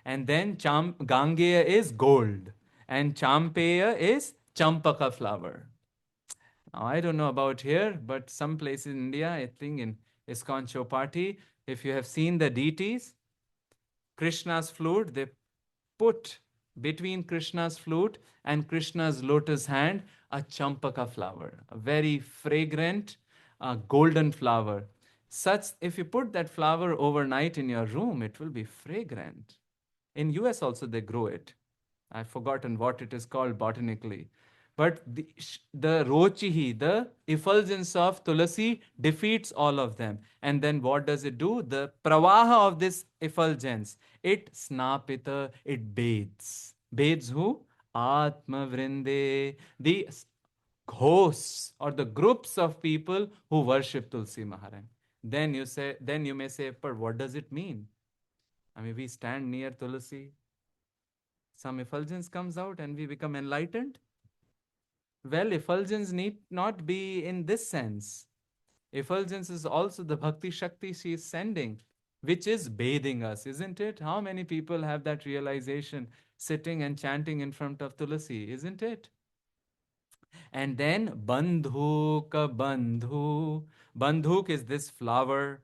And then Gangeya is gold. And Champeya is Champaka flower. Now, I don't know about here, but some places in India, I think in ISKCON Chowpatty, if you have seen the deities, Krishna's flute, they put between Krishna's flute and Krishna's lotus hand a champaka flower, a very fragrant golden flower. Such, if you put that flower overnight in your room, it will be fragrant. In US also they grow it. I've forgotten what it is called botanically. But the rochihi, the effulgence of Tulasi defeats all of them. And then what does it do? The pravaha of this effulgence, it snapita, it bathes. Bathes who? Atma Vrinde, the hosts or the groups of people who worship Tulsi Maharani. Then you may say, but what does it mean? I mean, we stand near Tulsi, some effulgence comes out and we become enlightened. Well, effulgence need not be in this sense. Effulgence is also the Bhakti Shakti she is sending, which is bathing us, isn't it? How many people have that realization sitting and chanting in front of Tulasi, isn't it? And then Bandhu ka Bandhu. Bandhuk is this flower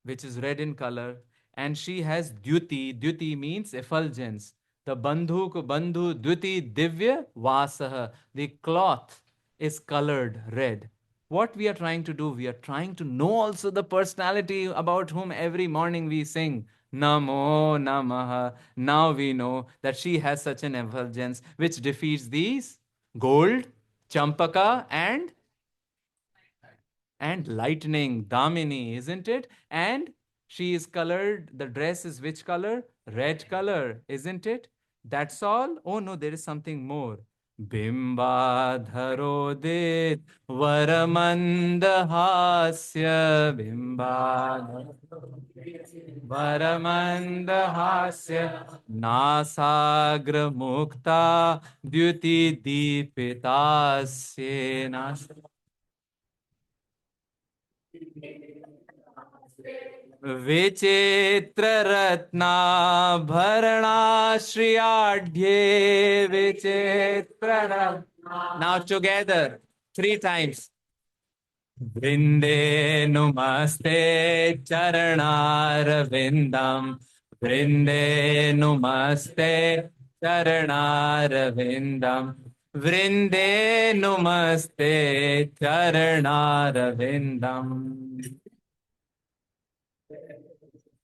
which is red in color. And she has Dyuti. Dyuti means effulgence. The Bandhu Dyuti Divya Vasaha. The cloth is colored red. What we are trying to do, we are trying to know also the personality about whom every morning we sing Namo Namaha. Now we know that she has such an effulgence which defeats these gold, champaka, and lightning, Damini, isn't it? And she is colored, the dress is which color? Red color, isn't it? That's all? Oh no, there is something more. Bimbadharodit Varamandahasya Varamandahasya Nasagra Mukta Dyuti Deepitasya विचित्ररत्नाभरणाश्रियाढ्ये विचित्ररत्ना. Now together, three times. वृन्दे नुमस्ते चरणारविन्दम् वृन्दे नुमस्ते चरणारविन्दम् वृन्दे नुमस्ते चरणारविन्दम्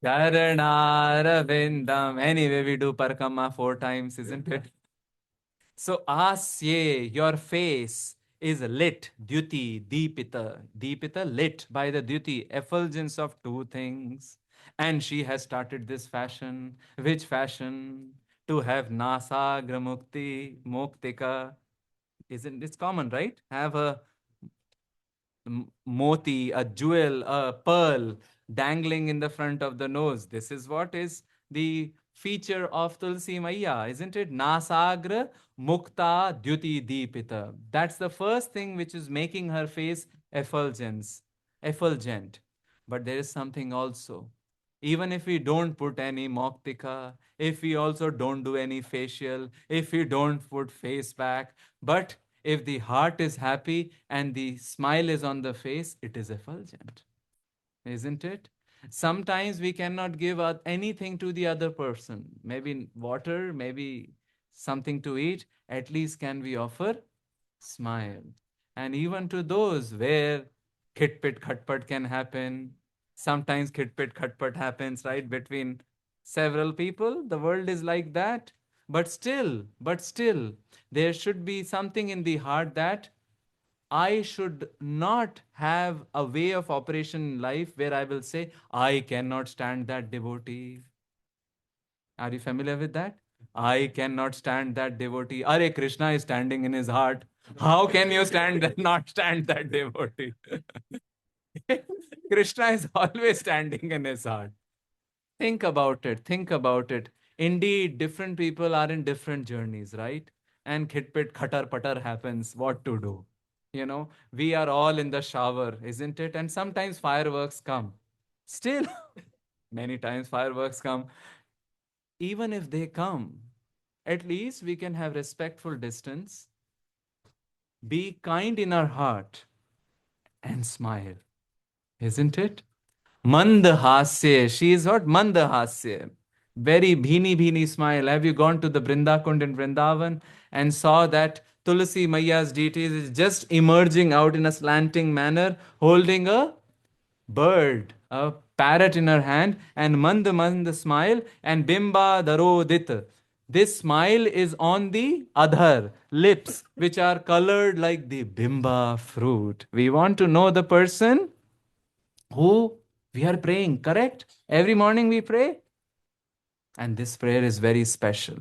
Charanarvindam. Anyway, we do parkama 4 times, isn't it? So, asye, your face is lit, duty, deepita. Deepita, lit by the duty, effulgence of two things. And she has started this fashion. Which fashion? To have nasagra mukti, muktika. Isn't it's common, right? Have a moti, a jewel, a pearl dangling in the front of the nose. This is what is the feature of Tulsi Maiya, isn't it? Nasagra Mukta Dyuti Deepita. That's the first thing which is making her face effulgent. But there is something also. Even if we don't put any moktika, if we also don't do any facial, if we don't put face pack, but if the heart is happy and the smile is on the face, it is effulgent, isn't it? Sometimes we cannot give out anything to the other person. Maybe water, maybe something to eat. At least can we offer smile. And even to those where khitpit khatpat can happen, sometimes khitpit khatpat happens, right, between several people. The world is like that. But still, there should be something in the heart that I should not have a way of operation in life where I will say, I cannot stand that devotee. Are you familiar with that? I cannot stand that devotee. Are Krishna is standing in his heart. How can you not stand that devotee? Krishna is always standing in his heart. Think about it. Think about it. Indeed, different people are in different journeys, right? And khitpit khatar patar happens. What to do? We are all in the shower, isn't it? And sometimes fireworks come. Still, many times fireworks come. Even if they come, at least we can have respectful distance, be kind in our heart, and smile, isn't it? Mandahasya. She is what? Mandahasya. Very bhini smile. Have you gone to the Brinda Kund in Vrindavan and saw that Tulsi Maiya's deities is just emerging out in a slanting manner, holding a bird, a parrot in her hand, and mand smile, and bimba darodit. This smile is on the adhar, lips, which are colored like the bimba fruit. We want to know the person who we are praying, correct? Every morning we pray, and this prayer is very special.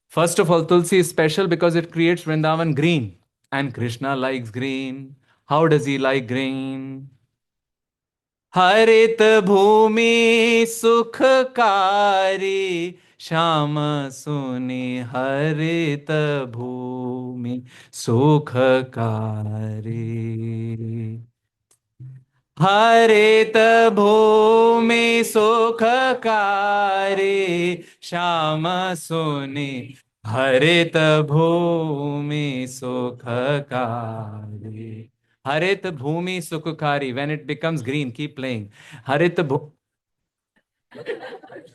First of all, Tulsi is special because it creates Vrindavan green, and Krishna likes green. How does he like green? हरित भूमि सुखकारी श्याम सुनि हरित भूमि सुखकारी हरित भूमि सुखकारी श्याम सुनि हरित भूमि सुखकारी Harit Bhumi Sukhkari. When it becomes green, keep playing. Harit Bhumi.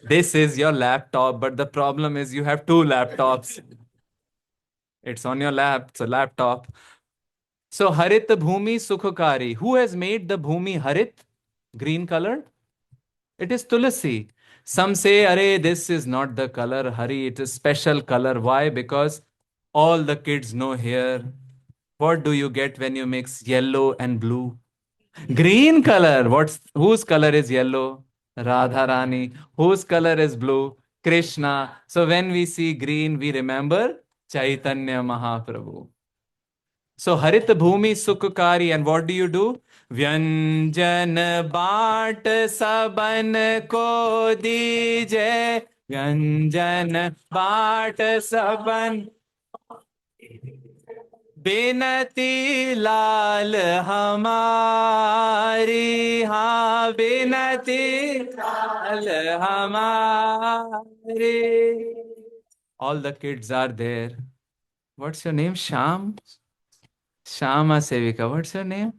This is your laptop, but the problem is you have two laptops. It's on your lap, it's a laptop. So Harit Bhumi Sukhakari. Who has made the Bhumi Harit? Green colored? It is Tulsi. Some say, Arey, this is not the color Hari, it is special color. Why? Because all the kids know here. What do you get when you mix yellow and blue? Green color. Whose color is yellow? Radharani. Whose color is blue? Krishna. So when we see green, we remember Chaitanya Mahaprabhu. So Harit Bhumi Sukhkari, and what do you do? Vyanjan baat saban ko dije. Vyanjan baat saban. बिनती लाल हमारी हाँ बिनती लाल हमारी. All the kids are there. What's your name? Shama Sevika. What's your name?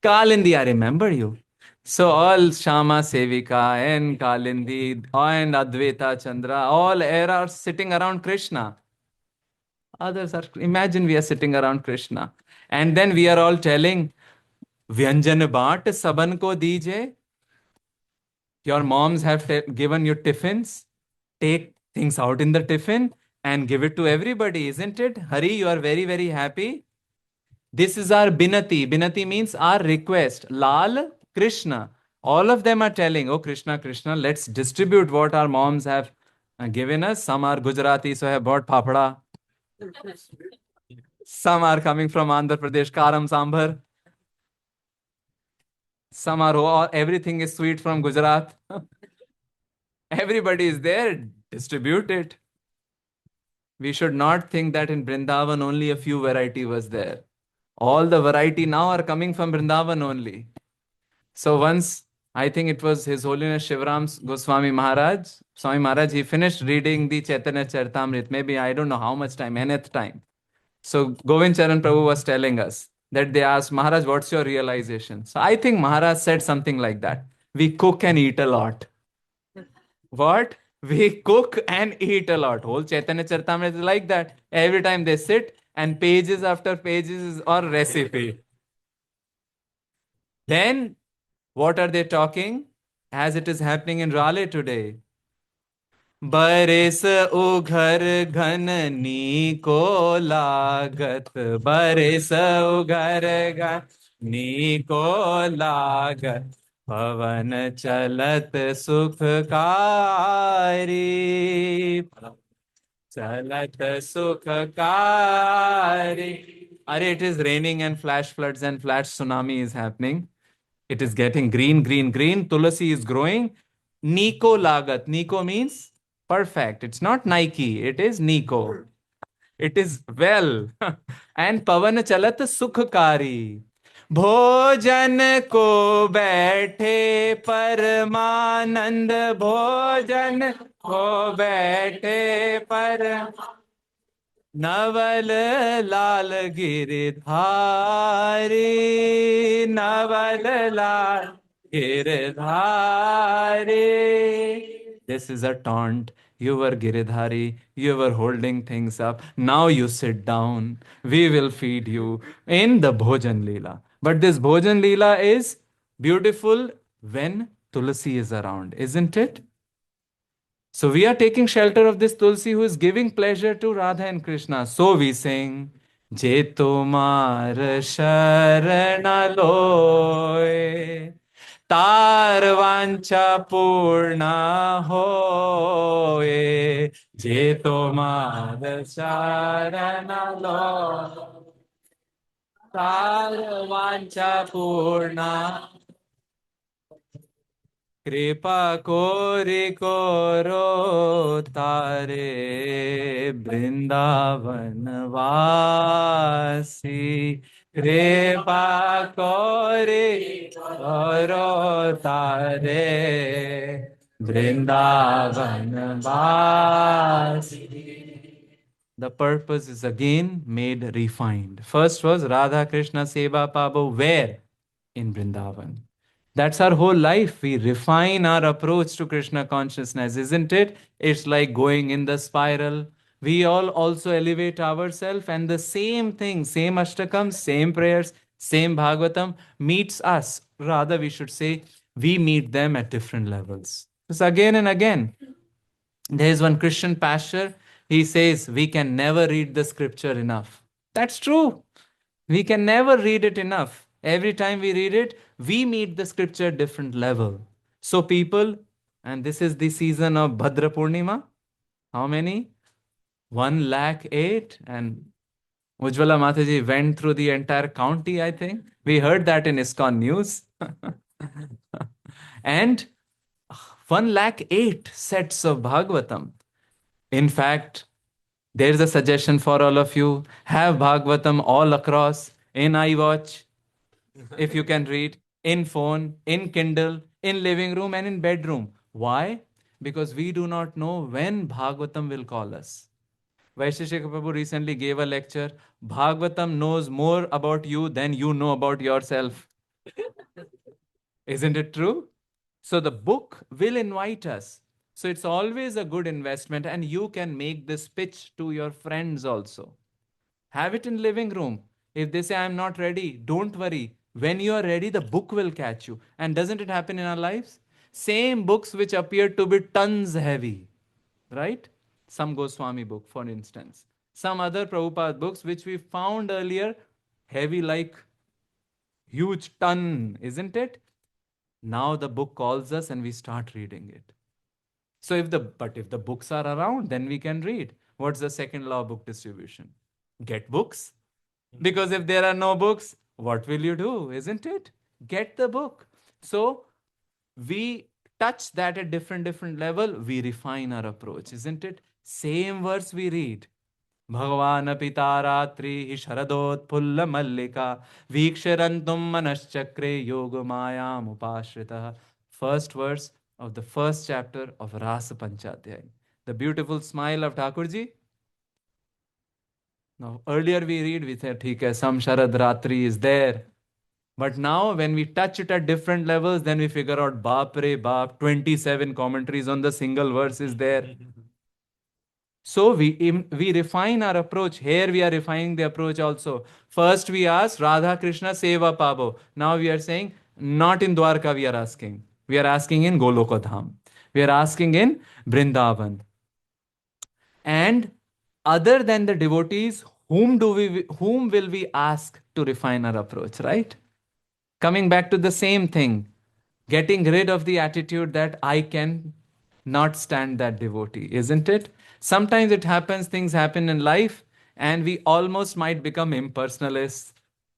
Kalindi. I remember you. So all Shama Sevika and Kalindi and Advaita Chandra, all are sitting around Krishna. Others are, imagine we are sitting around Krishna. And then we are all telling, Vyanjan baat saban ko dije. Your moms have given you tiffins. Take things out in the tiffin and give it to everybody, isn't it? Hari, you are very, very happy. This is our binati. Binati means our request. Lal, Krishna. All of them are telling, oh Krishna, Krishna, let's distribute what our moms have given us. Some are Gujarati, so have bought papada. Some are coming from Andhra Pradesh, Karam Sambar. Some are, everything is sweet from Gujarat. Everybody is there, distribute it. We should not think that in Vrindavan only a few variety was there. All the variety now are coming from Vrindavan only. So once, I think it was His Holiness Shivram Goswami Maharaj, Swami Maharaj, he finished reading the Chaitanya Charitamrita, maybe I don't know how much time, nth time. So Govind Charan Prabhu was telling us that they asked, Maharaj, what's your realization? So I think Maharaj said something like that. We cook and eat a lot. What? We cook and eat a lot. Whole Chaitanya Charitamrita is like that. Every time they sit and pages after pages or recipe. Then what are they talking? As it is happening in Raleigh today. बरिस उघर घननी को लागत बरिस उघर घननी को लागत पवन चलत सुखकारी चलत सुखकारी. Are it is raining and flash floods and flash tsunami is happening. It is getting green, green, green. Tulsi is growing. Nico lagat. Nico means perfect. It's not Nike. It is Nico. It is well. And Pavan chalat sukhkari. भोजन को बैठे परमानंद भोजन को बैठे पर नवल लाल गिरधारी नवल लाल Girdhari. This is a taunt. You were Giridhari, you were holding things up. Now you sit down. We will feed you in the Bhojan Leela. But this Bhojan Leela is beautiful when Tulsi is around, isn't it? So we are taking shelter of this Tulsi who is giving pleasure to Radha and Krishna. So we sing, Je tumar sharana loy, तार वांछा पूर्णा होए जे तुम्हार शरण लो तार वांछा पूर्णा. कृपा कोरि कोरो तारे वृंदावन वासी कृपा कोरि कोरो तारे वृंदावन वासी. The purpose is again made refined. First was Radha Krishna Seva Pabo. Where? In Vrindavan. That's our whole life. We refine our approach to Krishna consciousness, isn't it? It's like going in the spiral. We all also elevate ourselves, and the same thing, same Ashtakam, same prayers, same Bhagavatam meets us. Rather, we should say, we meet them at different levels. So again and again, there is one Christian pastor, he says, we can never read the scripture enough. That's true. We can never read it enough. Every time we read it, we meet the scripture at different level. So people, and this is the season of Bhadra Purnima. How many? 108, and Ujjwala Mataji went through the entire county, I think. We heard that in ISKCON news. And 108 sets of Bhagavatam. In fact, there's a suggestion for all of you. Have Bhagavatam all across in iWatch, if you can read, in phone, in Kindle, in living room, and in bedroom. Why? Because we do not know when Bhagavatam will call us. Vaisheshika Prabhu recently gave a lecture. Bhagavatam knows more about you than you know about yourself. Isn't it true? So the book will invite us. So it's always a good investment, and you can make this pitch to your friends also. Have it in living room. If they say I'm not ready, don't worry. When you are ready, the book will catch you. And doesn't it happen in our lives? Same books which appear to be tons heavy, right? Some Goswami book, for instance. Some other Prabhupada books which we found earlier heavy like huge ton, isn't it? Now the book calls us and we start reading it. So if the books are around, then we can read. What's the second law of book distribution? Get books. Because if there are no books, what will you do? Isn't it? Get the book. So we touch that at different level. We refine our approach, isn't it? Same verse we read. भगवान पिता रात्रि शरदोत्फुल्ल मल्लिका वीक्षरन्तुम मनश्चक्रे योग मायाम उपाश्रितः. First verse of the first chapter of Rasa Panchadhyay. The beautiful smile of Thakurji. Now, earlier we read, we said, "Theek hai, some Sharad Ratri is there." But now, when we touch it at different levels, then we figure out, Baap re Baap, 27 commentaries on the single verse is there. So we refine our approach. Here we are refining the approach also. First we asked Radha Krishna Seva Pabo. Now we are saying, not in Dwarka we are asking. We are asking in Goloka Dham. We are asking in Vrindavan. And other than the devotees, whom will we ask to refine our approach, right? Coming back to the same thing, getting rid of the attitude that I can not stand that devotee, isn't it? Sometimes it happens, things happen in life, and we almost might become impersonalists.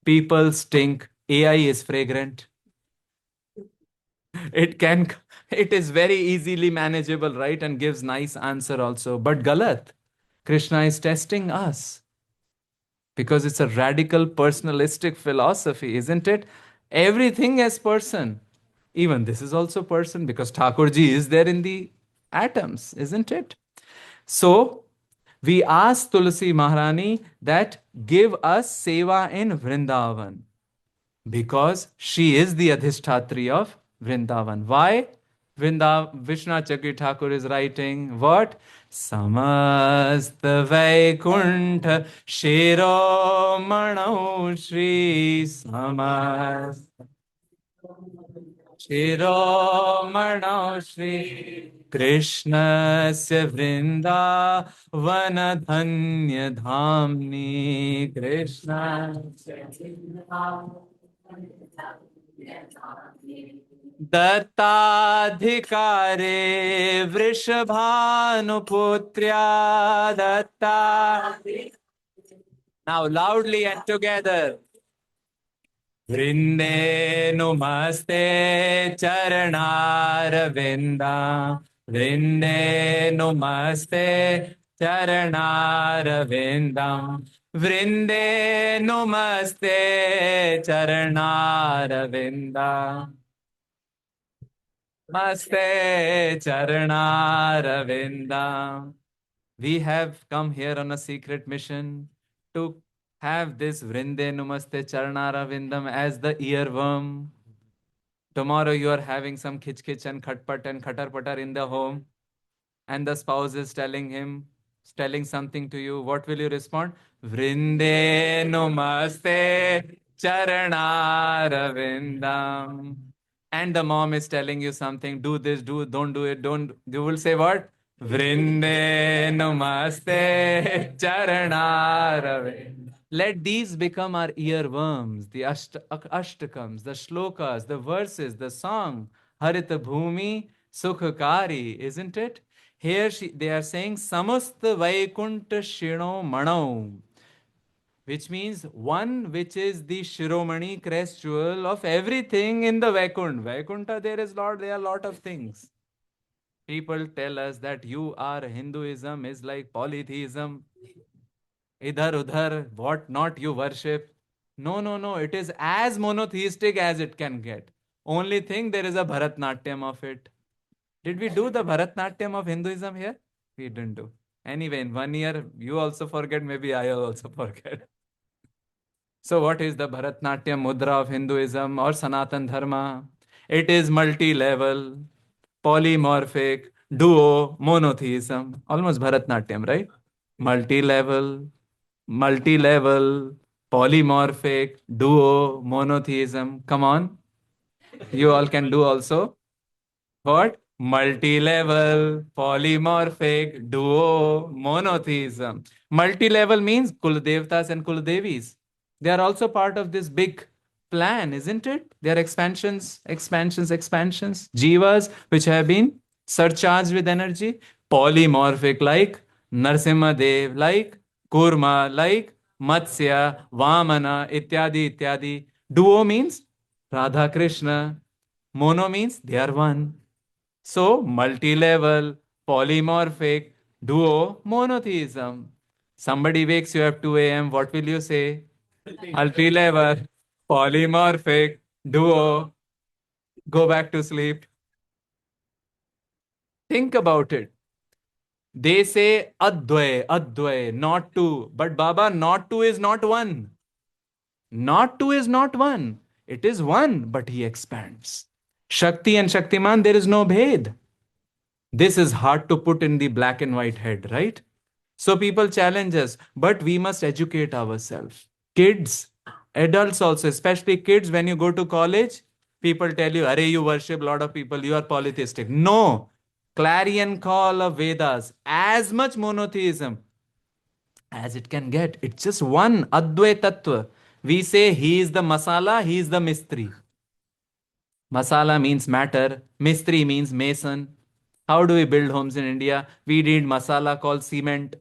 People stink, AI is fragrant. It can, it is very easily manageable, right? And gives nice answer also. But galat, Krishna is testing us because it's a radical personalistic philosophy, isn't it? Everything as person. Even this is also person because Thakurji is there in the atoms, isn't it? So we ask Tulsi Maharani that give us seva in Vrindavan because she is the Adhishtatri of Vrindavan. Why? Vishnu Chakri Thakur is writing what? Samast Vaikuntha Shiro Manau Shri Samast Shiromano Shri Krishnasya Vrindavanadhanya Dhamni Krishna Dattadhikare Vrishabhanuputrya Datta. Now loudly and together. Vrinde numaste charanar vinda. Vrinde numaste charanar vindam. Vrinde numaste charanar vinda. Namaste charanar vinda. We have come here on a secret mission to have this Vrinde Namaste Charanara Vindam as the earworm. Tomorrow you are having some khich khich and khatpat and khatar patar in the home, and the spouse is telling him, telling something to you, what will you respond? Vrinde namaste charanaravindam. And the mom is telling you something, do this, don't do it, don't. You will say what? Vrinde namaste charanaravindam. Let these become our earworms, the ashtakams, the shlokas, the verses, the song. Harita Bhumi Sukhakari, isn't it? Here they are saying Samasta Vaikunta Shino Manau, which means one which is the Shiromani crest jewel of everything in the Vaikunt. Vaikuntha, there are a lot of things. People tell us that you are Hinduism is like polytheism. Idhar udhar, what not you worship. No, no, no. It is as monotheistic as it can get. Only thing there is a Bharatnatyam of it. Did we do the Bharatnatyam of Hinduism here? We didn't do. Anyway, in 1 year, you also forget, maybe I'll also forget. So, what is the Bharatnatyam mudra of Hinduism or Sanatan Dharma? It is multi level, polymorphic, duo, monotheism. Almost Bharatnatyam, right? Multi level, polymorphic, duo, monotheism. Come on. You all can do also. What? Multi-level, polymorphic, duo, monotheism. Multi-level means Kuladevtas and Kuladevis. They are also part of this big plan, isn't it? They are expansions. Jivas, which have been surcharged with energy. Polymorphic, like Narsimha Dev, like Kurma, like Matsya, Vamana, ityadi. Duo means Radha Krishna. Mono means they are one. So, multi-level, polymorphic, duo, monotheism. Somebody wakes you up 2 a.m., what will you say? Multi-level, polymorphic, duo, go back to sleep. Think about it. They say Advay, not two. But Baba, not two is not one. Not two is not one. It is one, but he expands. Shakti and Shaktiman, there is no bhed. This is hard to put in the black and white head, right? So people challenge us, but we must educate ourselves. Kids, adults also, especially kids, when you go to college, people tell you, Arey, you worship a lot of people, you are polytheistic. No, clarion call of Vedas, as much monotheism as it can get. It's just one Advait Tattva. We say he is the masala, he is the mistri. Masala means matter, mistri means mason. How do we build homes in India? We need masala called cement.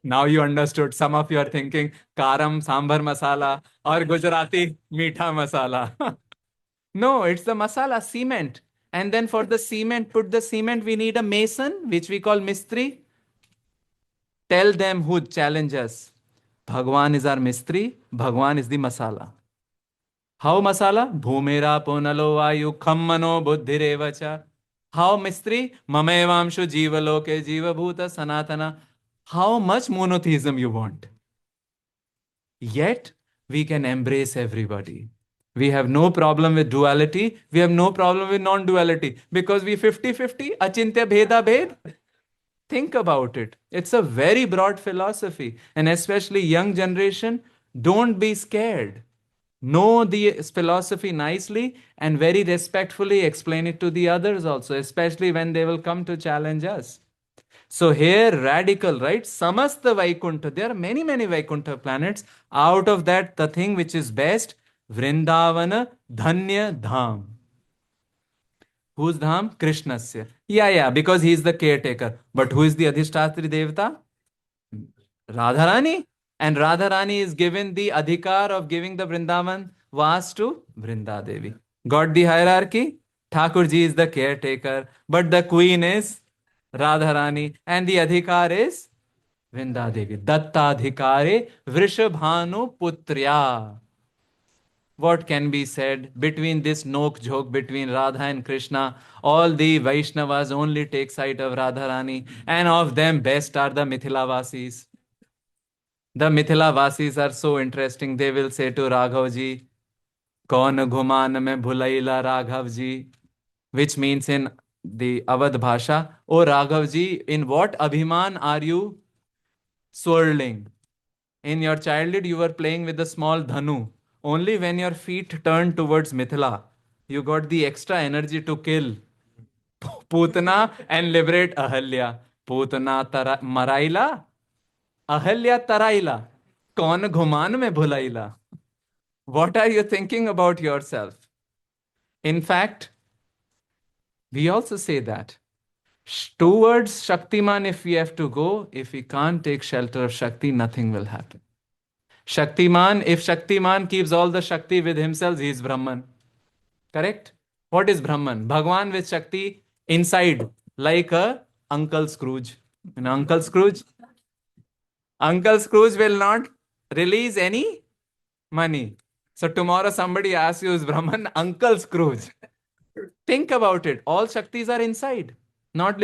Now you understood. Some of you are thinking karam, sambar masala, or Gujarati meetha masala. No, it's the masala, cement. And then for the cement, put the cement, we need a mason, which we call mistri. Tell them who challenge us. Bhagwan is our mistri, Bhagwan is the masala. How masala? Bhumira ponalo vayu khammano buddhirevacha. How mistri? Mamevamshu jivaloke jivabhuta sanatana. How much monotheism you want? Yet we can embrace everybody. We have no problem with duality. We have no problem with non-duality because we 50-50, achintya bheda bhed. Think about it. It's a very broad philosophy. And especially young generation, don't be scared. Know the philosophy nicely and very respectfully explain it to the others also, especially when they will come to challenge us. So here, radical, right? Samasta Vaikuntha. There are many, many Vaikuntha planets. Out of that, the thing which is best, Vrindavana Dhanya Dham. Who's Dham? Krishnasya. Yeah, because he is the caretaker. But who is the Adhishtatri Devata? Radharani. And Radharani is given the adhikar of giving the Vrindavan vas to Vrinda Devi. Got the hierarchy? Thakurji is the caretaker, but the queen is Radharani, and the adhikar is Vrinda Devi. Datta adhikare Vrishabhanu Putrya. What can be said between this nok joke between Radha and Krishna? All the Vaishnavas only take sight of Radharani, and of them best are the Mithilavasis. The Mithila Vasis are so interesting. They will say to Raghav Kaun ghuman mein bhulaila Raghav ji, which means in the Awadh Bhasha. Oh Raghavji, in what Abhiman are you swirling? In your childhood, you were playing with a small dhanu. Only when your feet turned towards Mithila, you got the extra energy to kill Putana and liberate Ahalya. Putana maraila, Ahalya taraila. Kaun ghuman mein bhulaila. What are you thinking about yourself? In fact, we also say that towards Shaktiman, if we have to go, if we can't take shelter of Shakti, nothing will happen. Shaktiman, if Shaktiman keeps all the Shakti with himself, he is Brahman. Correct? What is Brahman? Bhagwan with Shakti inside, like a Uncle Scrooge. And Uncle Scrooge will not release any money. So tomorrow somebody asks you, is Brahman Uncle Scrooge? Think about it. All Shaktis are inside, not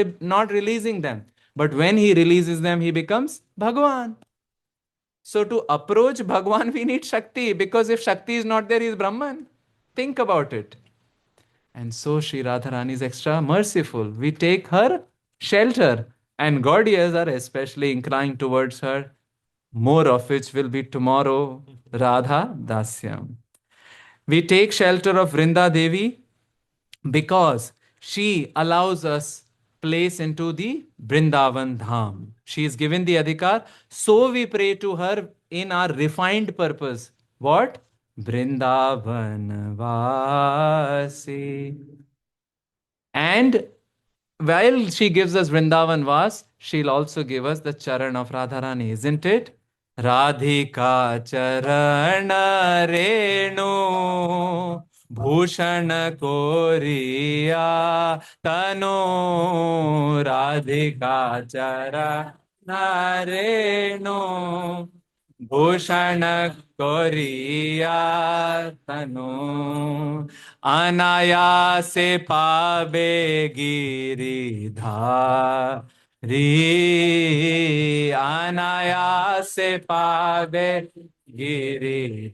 releasing them. But when he releases them, he becomes Bhagwan. So to approach Bhagwan, we need Shakti, because if Shakti is not there, he is Brahman. Think about it. And so Sri Radharani is extra merciful. We take her shelter, and Gaudiyas are especially inclined towards her, more of which will be tomorrow, Radha Dasyam. We take shelter of Vrinda Devi because she allows us place into the Brindavan Dham. She is given the adhikar, so we pray to her in our refined purpose. What? Brindavan Vasi. And while she gives us Vrindavan Vas, she'll also give us the Charan of Radharani, isn't it? Radhika Charana Renu Bhushan Koriya Tanu Radhika Charana Renu Bhushan Koriya Tanu Anayase Pabe Giridhari Anayase Pabe Giridhari.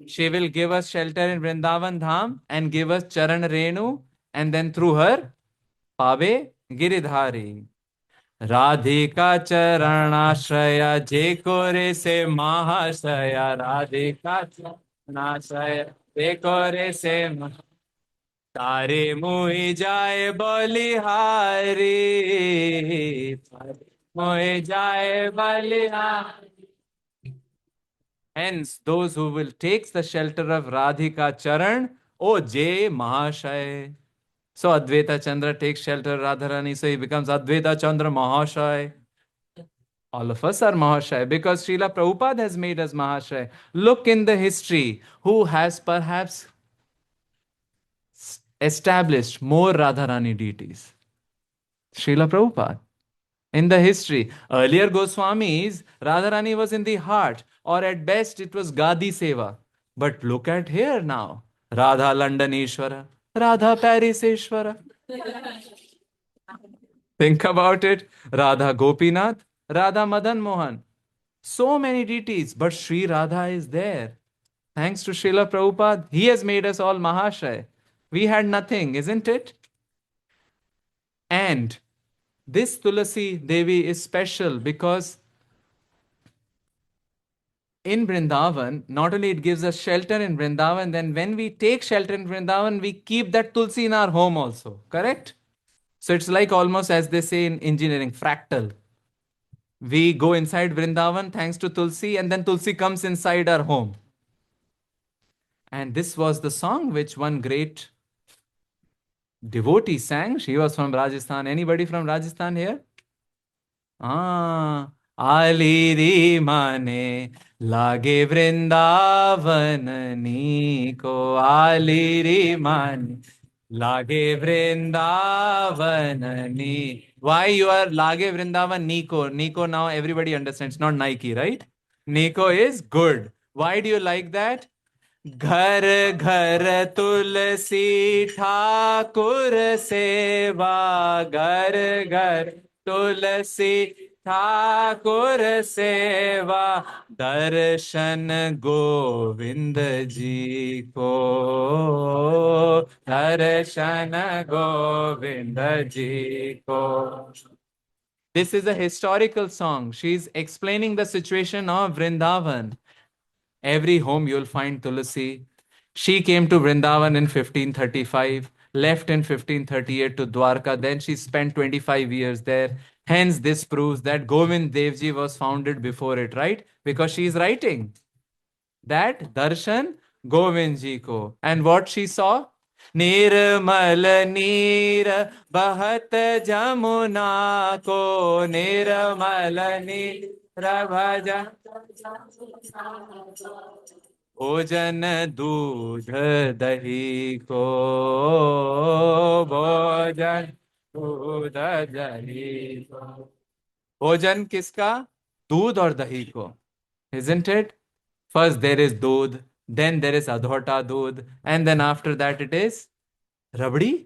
She will give us shelter in Vrindavan Dham and give us Charan Renu, and then through her Pabe Giridhari. Radhika Charanashaya Jekore se Mahashaya Radhika Charanashaya Jekore se Mahashaya तारे मुहि जाए बलिहारी मुहि जाए बलिहारी. Hence, those who will take the shelter of Radhika Charan, oh Jay Mahashay. So Advaita Chandra takes shelter of Radharani, so he becomes Advaita Chandra Mahashay. All of us are Mahashay because Srila Prabhupada has made us Mahashay. Look in the history, who has perhaps established more Radharani deities? Srila Prabhupada. In the history, earlier Goswamis, Radharani was in the heart, or at best it was Gadi Seva. But look at here now. Radha Londoneshwara, Radha Pariseshwara. Think about it. Radha Gopinath, Radha Madan Mohan. So many deities, but Sri Radha is there. Thanks to Srila Prabhupada, he has made us all Mahashay. We had nothing, isn't it? And this Tulsi Devi is special because in Vrindavan, not only it gives us shelter in Vrindavan, then when we take shelter in Vrindavan, we keep that Tulsi in our home also. Correct? So it's like almost, as they say in engineering, fractal. We go inside Vrindavan thanks to Tulsi, and then Tulsi comes inside our home. And this was the song which one great devotee sang. She was from Rajasthan. Anybody from Rajasthan here? आलिरी माने लागे वृंदावन नीको आलिरी माने लागे वृंदावन नी. Why you are Lage Vrindavan Nico? Nico now everybody understands, not Nike, right? Nico is good. Why do you like that? घर घर तुलसी ठाकुर सेवा घर घर तुलसी ठाकुर सेवा दर्शन गोविंद जी को, दर्शन गोविंद जी को. This is a historical song. She's explaining the situation of Vrindavan. Every home you'll find Tulsi. She came to Vrindavan in 1535, left in 1538 to Dwarka. Then she spent 25 years there. Hence, this proves that Govind Devji was founded before it, right? Because she is writing that darshan Govind ji ko. And what she saw? निर्मल नीर बहत जमुना को, निर्मल नीर भज भोजन दूध दही को, भोजन दूध दही को. भोजन किसका? दूध और दही को. Isn't it? First there is doodh, then there is adhota doodh, and then after that it is rabdi.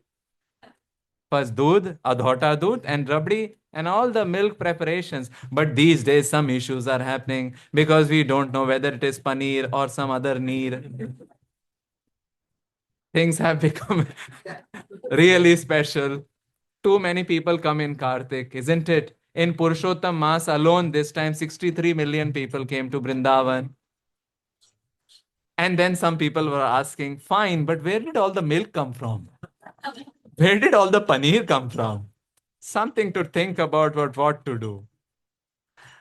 First doodh, adhota doodh, and rabdi, and all the milk preparations. But these days some issues are happening because we don't know whether it is paneer or some other neer. Things have become really special. Too many people come in Kartik, isn't it? In Purushottam Mass alone, this time 63 million people came to Vrindavan. And then some people were asking, fine, but where did all the milk come from? Where did all the paneer come from? Something to think about what to do.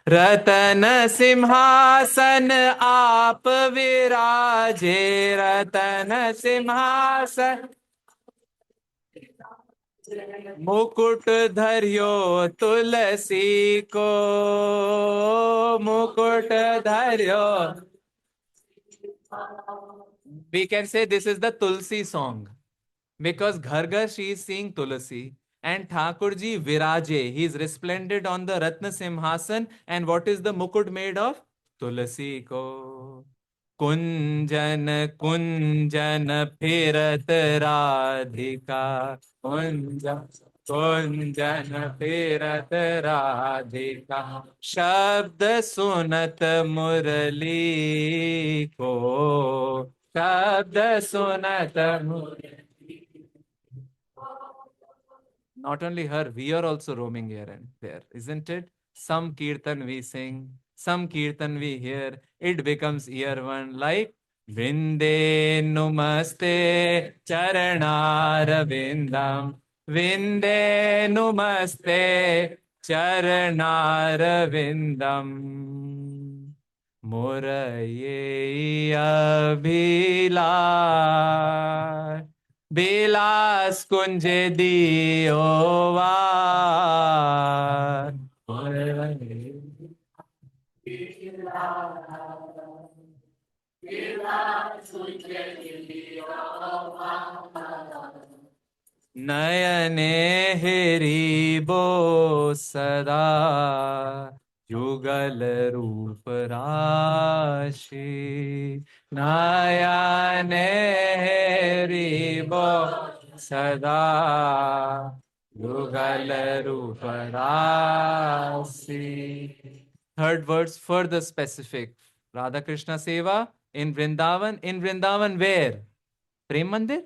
रतन सिंहासन आप विराजे, रतन सिंहासन मुकुट धरियो तुलसी को, मुकुट धरियो. We can say this is the Tulsi song because Ghar Ghar she is seeing Tulsi and Thakurji Viraje. He is resplendent on the Ratna Simhasan, and what is the mukut made of? Tulsi ko. Kunjan kunjan phirat radhika, kunjan kunjan phirat radhika, शब्द सुनत मुरली को, शब्द सुनत मुरली. Not only her, we are also roaming here and there, isn't it? Some kirtan we sing, some kirtan we hear, it becomes year one, like Vinde Numaste Charanar Vindam, Vinde Numaste Charanar Vindam, Muraye Abhilash, Bilas kunje diovar. Nayane heribo sada, युगल रूप राशि, नयने हरिबो सदा, युगल रूप राशि. Third verse further specific. Radha Krishna Seva in Vrindavan. In Vrindavan where? Prem Mandir?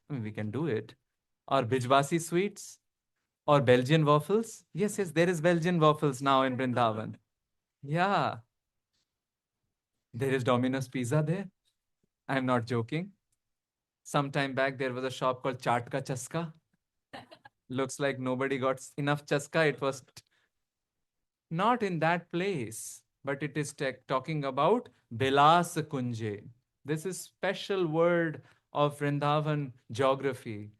We can do it. Or Bijwasi sweets? Or Belgian waffles? Yes, yes, there is Belgian waffles now in Vrindavan. Yeah. There is Domino's Pizza there. I'm not joking. Some time back, there was a shop called Chaat Ka Chaska. Looks like nobody got enough chaska. It was not in that place, but it is talking about Bilas Kunje. This is special word of Vrindavan geography.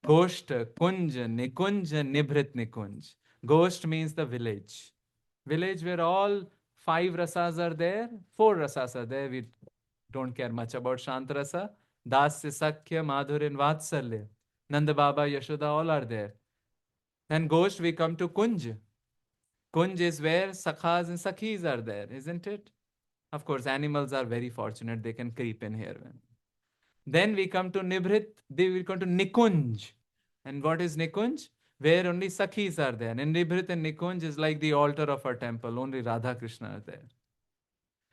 Gosht, Kunj, Nikunj, Nibrit Nikunj. Gosht means the village. Village where all 5 rasas are there, 4 rasas are there. We don't care much about Shant rasa. Dasya, Sakhya, Madhur and Vatsalya. Nanda Baba, Yashoda, all are there. Then Gosht, we come to Kunj. Kunj is where Sakhas and Sakhis are there, isn't it? Of course, animals are very fortunate. They can creep in here. Then we come to Nibrit, we come to Nikunj. And what is Nikunj? where only Sakhis are there. And Nibrit and Nikunj is like the altar of our temple, only Radha Krishna are there.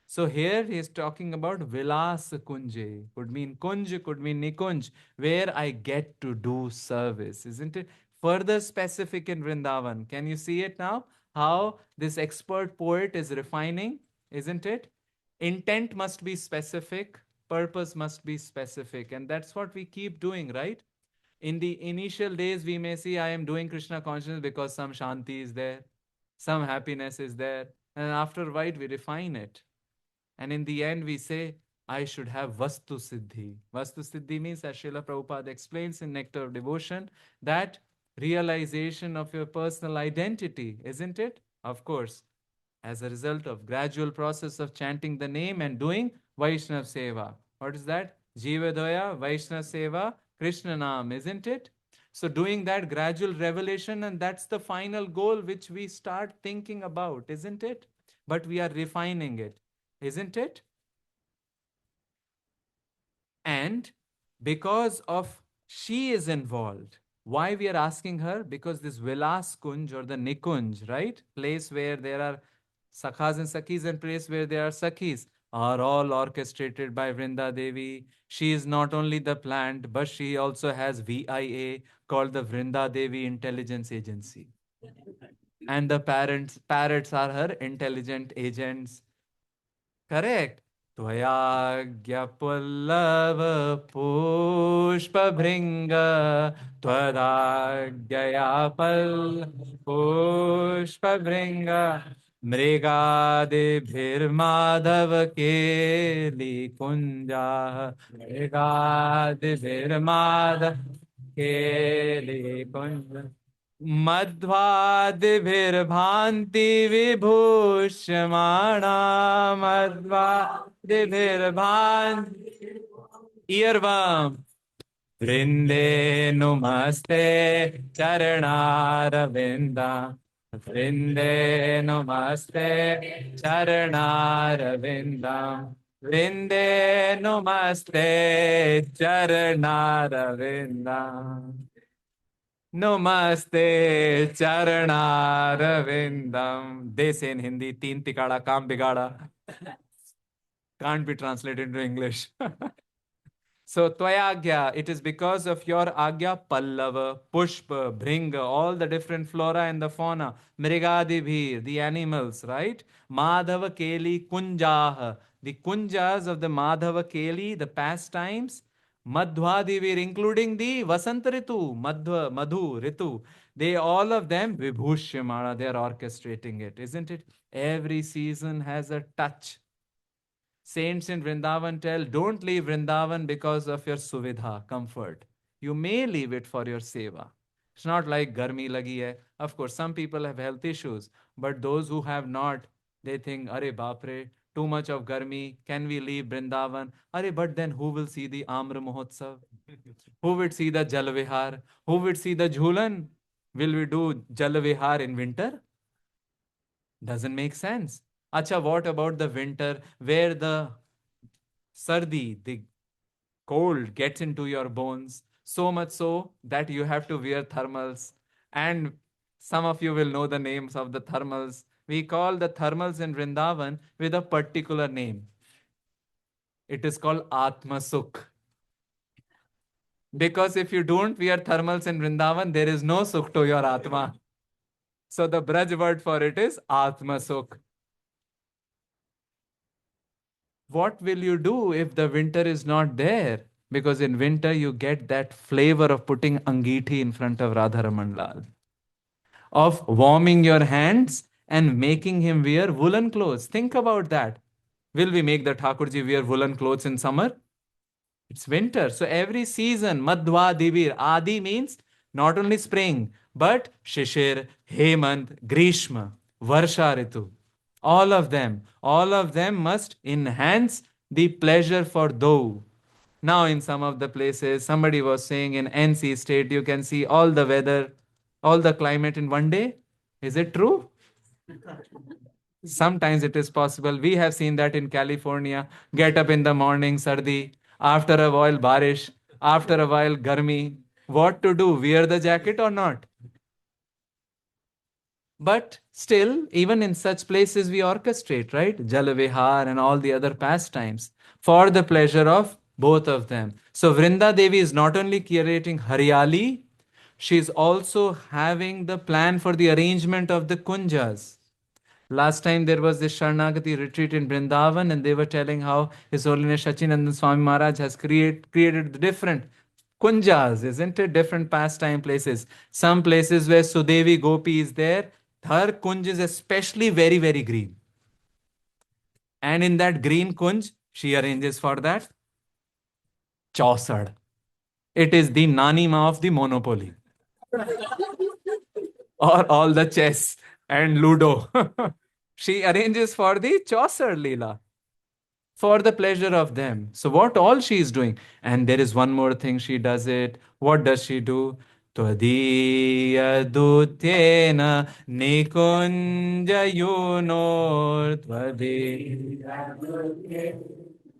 So here he is talking about Vilas Kunje. Could mean Kunj, could mean Nikunj, where I get to do service. Isn't it? Further specific in Vrindavan. Can you see it now? How this expert poet is refining, isn't it? Intent must be specific, purpose must be specific. And that's what we keep doing, right? In the initial days, we may see I am doing Krishna consciousness because some Shanti is there, some happiness is there. And after a while, we refine it. And in the end, we say, I should have Vastu Siddhi. Vastu Siddhi means, as Srila Prabhupada explains in Nectar of Devotion, that realization of your personal identity, isn't it? Of course, as a result of gradual process of chanting the name and doing Vaishnav Seva. What is that? Jivadoya, Vaishnav Seva, Krishna Nam, isn't it? So doing that gradual revelation, and that's the final goal which we start thinking about, isn't it? But we are refining it, isn't it? And because of she is involved, why we are asking her? Because this Vilas Kunj or the Nikunj, right? Place where there are Sakhas and Sakhis and place where there are Sakhis are all orchestrated by Vrinda Devi. She is not only the plant, but she also has VIA called the Vrinda Devi Intelligence Agency. And the parrots are her intelligent agents. Correct. त्वयाज्ञपल्लव पुष्पभृङ्ग त्वदाज्ञया पुष्पभृङ्ग मृगादिभिर्माधव केलिकुञ्जाः मृगादिभिर्माधव केलिकुञ्ज मध्वादिभिर्भान्ति विभूष्यमाणा मध्वादिभिर्भान्ति earworm वृन्दे नुमस्ते चरणारविन्दा वृन्दे नुमस्ते चरणारविन्दा वृन्दे नुमस्ते चरणारविन्दा Namaste Charanarvindam. They say in Hindi, teen tikada, kaam bigada. Can't be translated into English. So, Tvayagya, it is because of your Agya, Pallava, Pushpa, Bhringa, all the different flora and the fauna, Mrigadibhir, the animals, right? Madhava Keli Kunjaha, the Kunjas of the Madhava Keli, the pastimes, Madhvadivir, including the Vasantaritu, Madhva, Madhu, Ritu, they all of them, Vibhushyamana, they are orchestrating it, isn't it? Every season has a touch. Saints in Vrindavan tell, don't leave Vrindavan because of your suvidha, comfort. You may leave it for your seva. It's not like garmi lagi hai. Of course, some people have health issues, but those who have not, they think, Are Bapre, too much of garmi, can we leave Vrindavan? Are, but then who will see the Amra Mahotsav? Who would see the Jalvihar? Who would see the Jhulan? Will we do Jalvihar in winter? Doesn't make sense. Acha, what about the winter where the sardi, the cold gets into your bones, so much so that you have to wear thermals. And some of you will know the names of the thermals. We call the thermals in Vrindavan with a particular name. It is called Atma Sukh. Because if you don't wear thermals in Vrindavan, there is no Sukh to your Atma. So the Braj word for it is Atma Sukh. What will you do if the winter is not there? Because in winter you get that flavor of putting angithi in front of Radharaman Lal, of warming your hands and making him wear woolen clothes. Think about that. Will we make the Thakurji wear woolen clothes in summer? It's winter. So every season, Madhva Divir, Adi means not only spring, but Shishir, Hemant, Grishma, Varsha Ritu. All of them must enhance the pleasure for thou. Now, in some of the places, somebody was saying in NC state, you can see all the weather, all the climate in one day. Is it true? Sometimes it is possible. We have seen that in California. Get up in the morning, sardi. After a while, barish. After a while, garmi. What to do? Wear the jacket or not? But still, even in such places, we orchestrate, right? Jalavihar and all the other pastimes for the pleasure of both of them. So Vrinda Devi is not only curating Haryali, she is also having the plan for the arrangement of the kunjas. Last time there was this Sharanagati retreat in Vrindavan, and they were telling how His Holiness Sachinandan Swami Maharaj has created the different kunjas, isn't it? Different pastime places. Some places where Sudevi Gopi is there, her kunj is especially very, very green. And in that green kunj, she arranges for that chausad. It is the Nani Ma of the Monopoly, or all the chess and Ludo. She arranges for the chausad Leela, for the pleasure of them. So what all she is doing? And there is one more thing she does it. What does she do? Tvadiya dutyena nikunja yunor tvadiya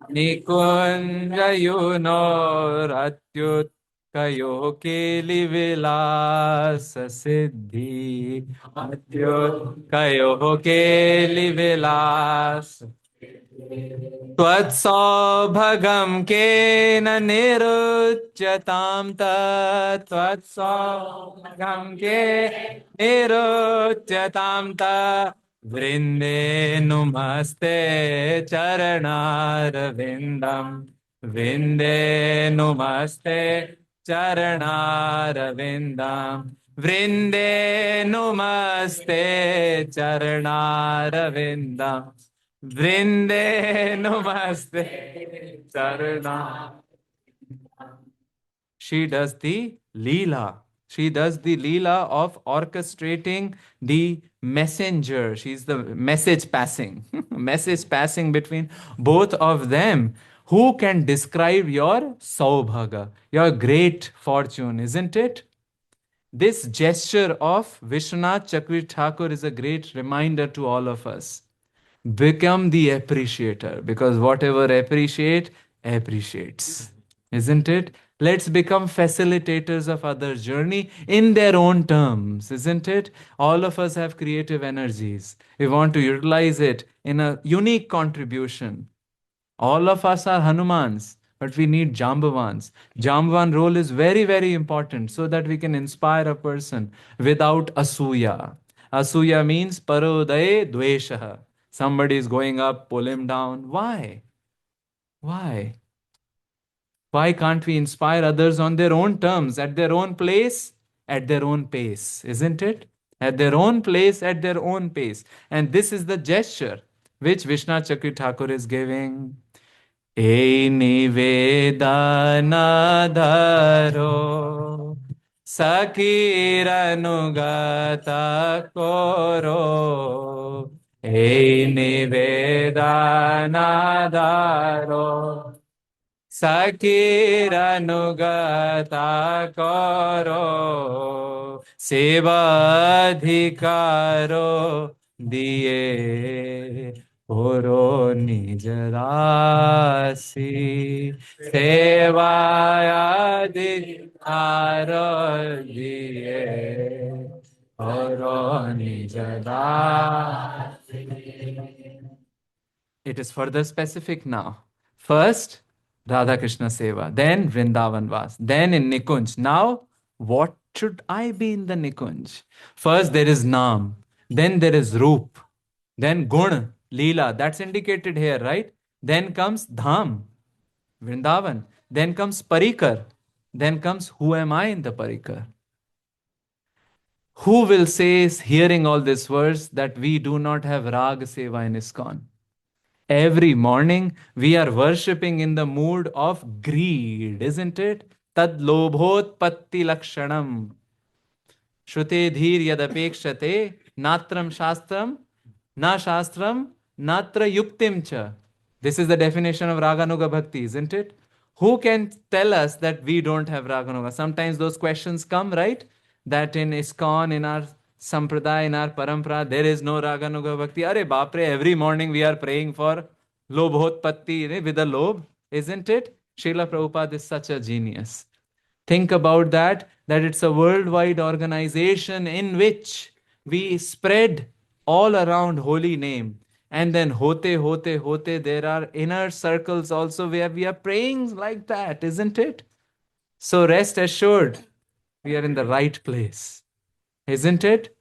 nikunja yunor atyut kayo keli vilas siddhi atyut kayo keli vilas त्वत्सौभगं केन निरुच्यतां त्वत्सौभगं के निरुच्यतां वृन्दे नुमस्ते चरणारविन्दं वृन्दे नुमस्ते चरणारविन्दं वृन्दे नुमस्ते चरणारविन्दम् Vrinde Namaste Charana. She does the Leela. She does the Leela of orchestrating the messenger. She's the message passing. Message passing between both of them. Who can describe your Saubhaga, your great fortune, isn't it? This gesture of Vishwanath Chakri Thakur is a great reminder to all of us. Become the appreciator, because whatever appreciates, isn't it? Let's become facilitators of others' journey in their own terms, isn't it? All of us have creative energies. We want to utilize it in a unique contribution. All of us are Hanumans, but we need Jambavans. Jambavan role is very, very important so that we can inspire a person without asuya. Asuya means parodaye dveshaha. Somebody is going up, pull him down. Why? Why? Why can't we inspire others on their own terms, at their own place, at their own pace? Isn't it? At their own place, at their own pace. And this is the gesture which Vishnu Chakri Thakur is giving. E nivedana dharo sakiranugata koro e nivedana dharo sakiranugata koro seva adhikaro diye Poro nijarasi sevaya dikaro diye Poro nijarasi. It is further specific now. First, Radha Krishna Seva, then Vrindavan Vas, then in Nikunj. Now, what should I be in the Nikunj? First, there is Naam, then there is Roop, then Gun, Leela, that's indicated here, right? Then comes Dham, Vrindavan. Then comes Parikar. Then comes who am I in the Parikar? Who will say, hearing all this verse, that we do not have Rag Seva in ISKCON? Every morning we are worshipping in the mood of greed, isn't it? Tad lobhot patti lakshanam. Shrute dhir yadapekshate natram shastram na shastram natra yuktim cha. This is the definition of Raganuga Bhakti, isn't it? Who can tell us that we don't have Raganuga? Sometimes those questions come, right? That in ISKCON, in our Sampradaya, in our Parampara, there is no Raganuga Bhakti. Are Bapre, every morning we are praying for Lobhotpatti with a lobe, isn't it? Srila Prabhupada is such a genius. Think about that it's a worldwide organization in which We spread all around holy name. And then hote, there are inner circles also where we are praying like that, isn't it? So rest assured, we are in the right place, isn't it?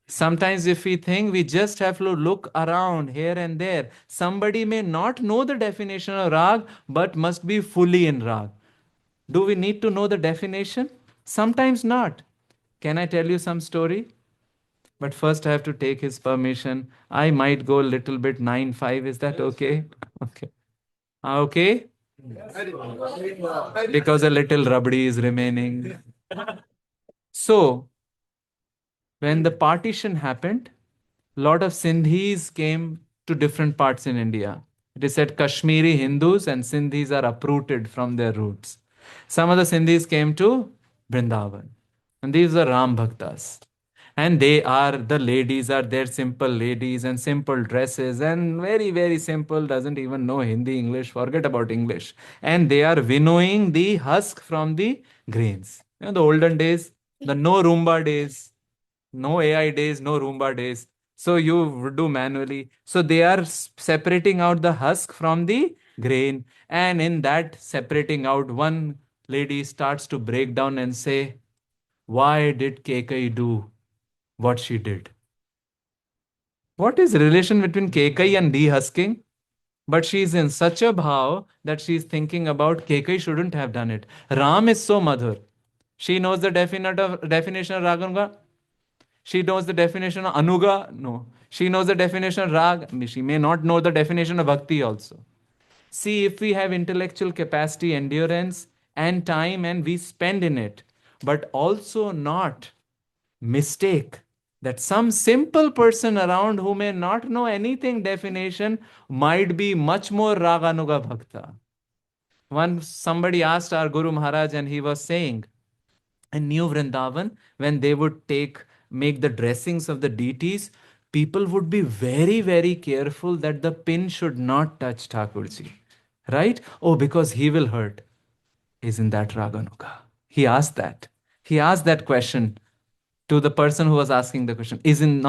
Sometimes, if we think, we just have to look around here and there. Somebody may not know the definition of rag, but must be fully in rag. Do we need to know the definition? Sometimes not. Can I tell you some story? But first, I have to take his permission. I might go a little bit 9-5. Is that okay? Okay. Okay? Because a little rabdi is remaining. So, when the partition happened, lot of Sindhis came to different parts in India. It is said Kashmiri Hindus and Sindhis are uprooted from their roots. Some of the Sindhis came to Vrindavan. And these are Ram Bhaktas. And they are, the ladies are their simple ladies and simple dresses and very, very simple, doesn't even know Hindi, English, forget about English. And they are winnowing the husk from the grains. The olden days, the no Roomba days, no AI days, no Roomba days. So you do manually. So they are separating out the husk from the grain. And in that separating out, one lady starts to break down and say, why did Kekai do what she did? What is the relation between Kekai and dehusking? But she is in such a bhav that she is thinking about Kekai shouldn't have done it. Ram is so madhur. She knows the definition of Raganuga. She knows the definition of Anuga. No. She knows the definition of Rag. She may not know the definition of Bhakti also. See, if we have intellectual capacity, endurance, and time, and we spend in it, but also not mistake that some simple person around who may not know anything definition might be much more Raganuga Bhakta. Once somebody asked our Guru Maharaj, and he was saying, in New Vrindavan, when they would make the dressings of the deities, people would be very, very careful that the pin should not touch Thakurji. Right? Oh, because he will hurt. Isn't that Raganuga? He asked that. He asked that question to the person who was asking the question. Isn't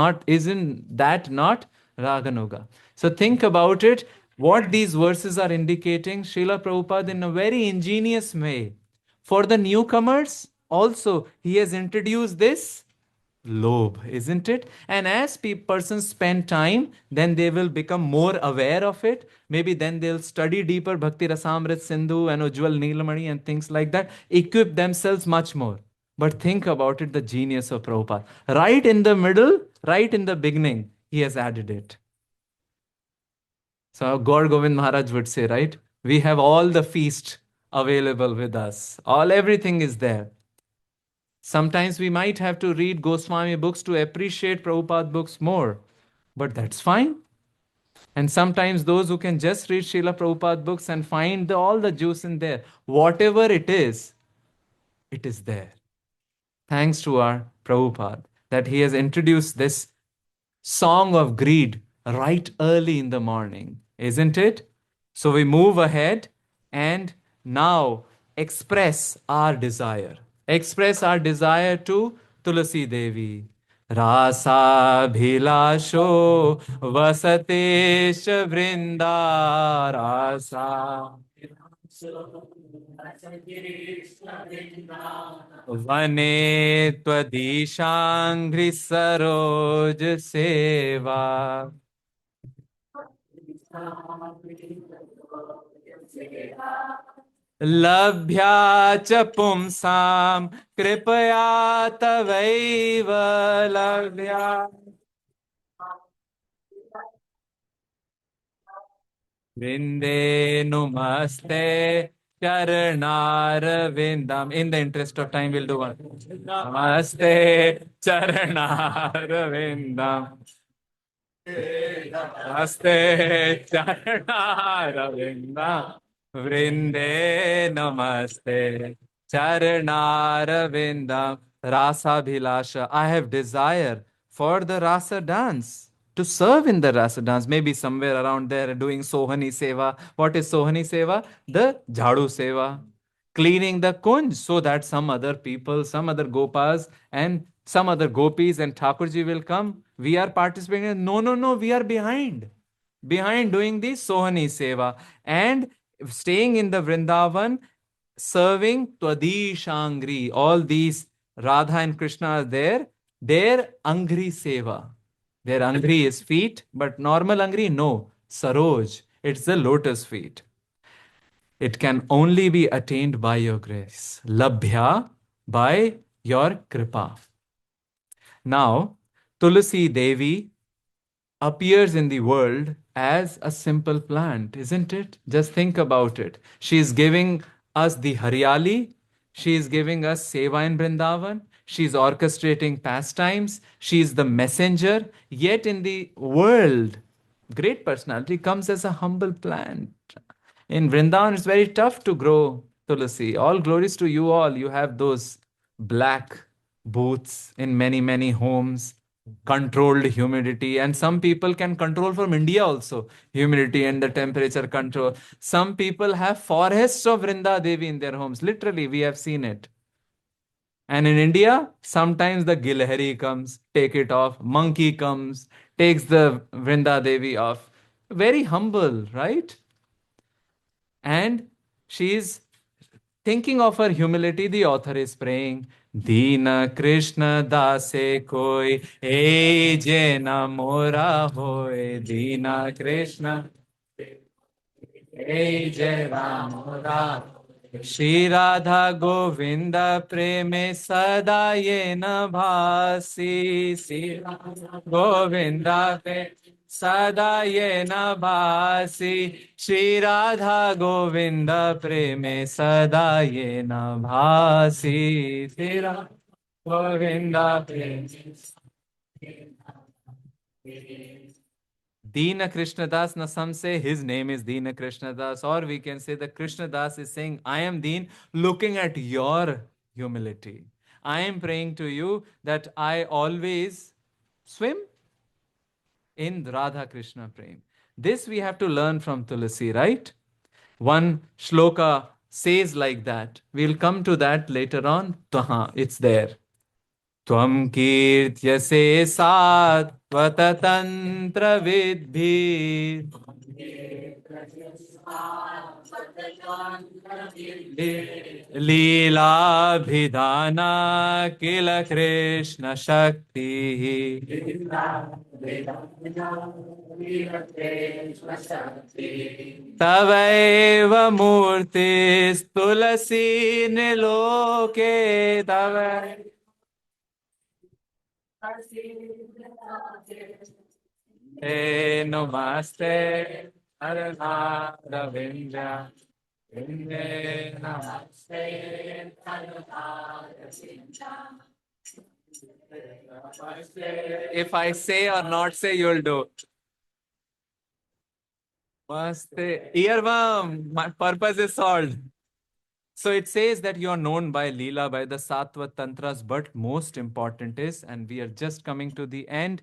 that not Raganuga? So think about it. What these verses are indicating, Srila Prabhupada in a very ingenious way. For the newcomers, also, he has introduced this lobe, isn't it? And as persons spend time, then they will become more aware of it. Maybe then they'll study deeper Bhakti Rasamrit Sindhu and Ujjwal Neelamani and things like that, equip themselves much more. But think about it, the genius of Prabhupada. Right in the middle, right in the beginning, he has added it. So Gaur Govind Maharaj would say, right? We have all the feast available with us. Everything is there. Sometimes we might have to read Goswami books to appreciate Prabhupada books more, but that's fine. And sometimes those who can just read Srila Prabhupada books and find all the juice in there, whatever it is there. Thanks to our Prabhupada that he has introduced this song of greed right early in the morning, isn't it? So we move ahead and now express our desire. Express our desire to Tulsi Devi. Rasa bhilasho vasatesh vrinda rasa वने त्वदीशांघ्रि सरोज सेवा लभ्या च पुंसां कृपया तवैव लभ्या Vinde numaste Charnarvindam. In the interest of time, we'll do one. Namaste Charnarvindam. Namaste Charnarvindam. Vrinde Namaste Charnarvindam. Rasa Bhilasha. I have desire for the rasa dance, to serve in the rasa dance, maybe somewhere around there doing Sohani Seva. What is Sohani Seva? The Jhadu Seva. Cleaning the kunj so that some other people, some other gopas and some other gopis and Thakurji will come. We are participating. No, no, no, we are behind doing the Sohani Seva and staying in the Vrindavan, serving Twadishangri. All these Radha and Krishna are there. Their Angri Seva. Their Angri is feet, but normal Angri, no. Saroj. It's the lotus feet. It can only be attained by your grace. Labhya, by your kripa. Now, Tulsi Devi appears in the world as a simple plant, isn't it? Just think about it. She is giving us the Haryali, she is giving us Seva in Vrindavan, she is orchestrating pastimes, she is the messenger, yet in the world, great personality comes as a humble plant. In Vrindavan, it's very tough to grow Tulasi. All glories to you all. You have those black booths in many, many homes, controlled humidity. And some people can control from India also, humidity and the temperature control. Some people have forests of Vrinda Devi in their homes. Literally, we have seen it. And in India, sometimes the Gilhari comes, take it off. Monkey comes, takes the Vrinda Devi off. Very humble, right? And she is thinking of her humility. The author is praying, Dina Krishna Dase Koi, E Jena Mora Hoy, Dina Krishna, E Jena Mora. Shri Radha Govinda Preme Sada Yena Bhasi, Shri Radha Govinda Preme Sada Yena Bhasi, Shri Radha Govinda Preme Sada Yena Bhasi, Shri Radha Govinda Preme. Dina Krishna Das, na some say his name is Dina Krishna Das, or we can say that Krishna Das is saying, I am Deen, looking at your humility. I am praying to you that I always swim in Radha Krishna Prem. This we have to learn from Tulsi, right? One shloka says like that. We'll come to that later on. It's there. त्वं कीर्त्यसे सात्वततन्त्रविद्भिः लीलाभिधाना किल कृष्ण शक्तिः तवैव मूर्तिस्तुलसी निलोके तव Namaste Arnaravinda Namaste If I say or not say, you'll do. Namaste. Earworm, my purpose is solved. So it says that you are known by Leela, by the Sattva Tantras, but most important is, and we are just coming to the end,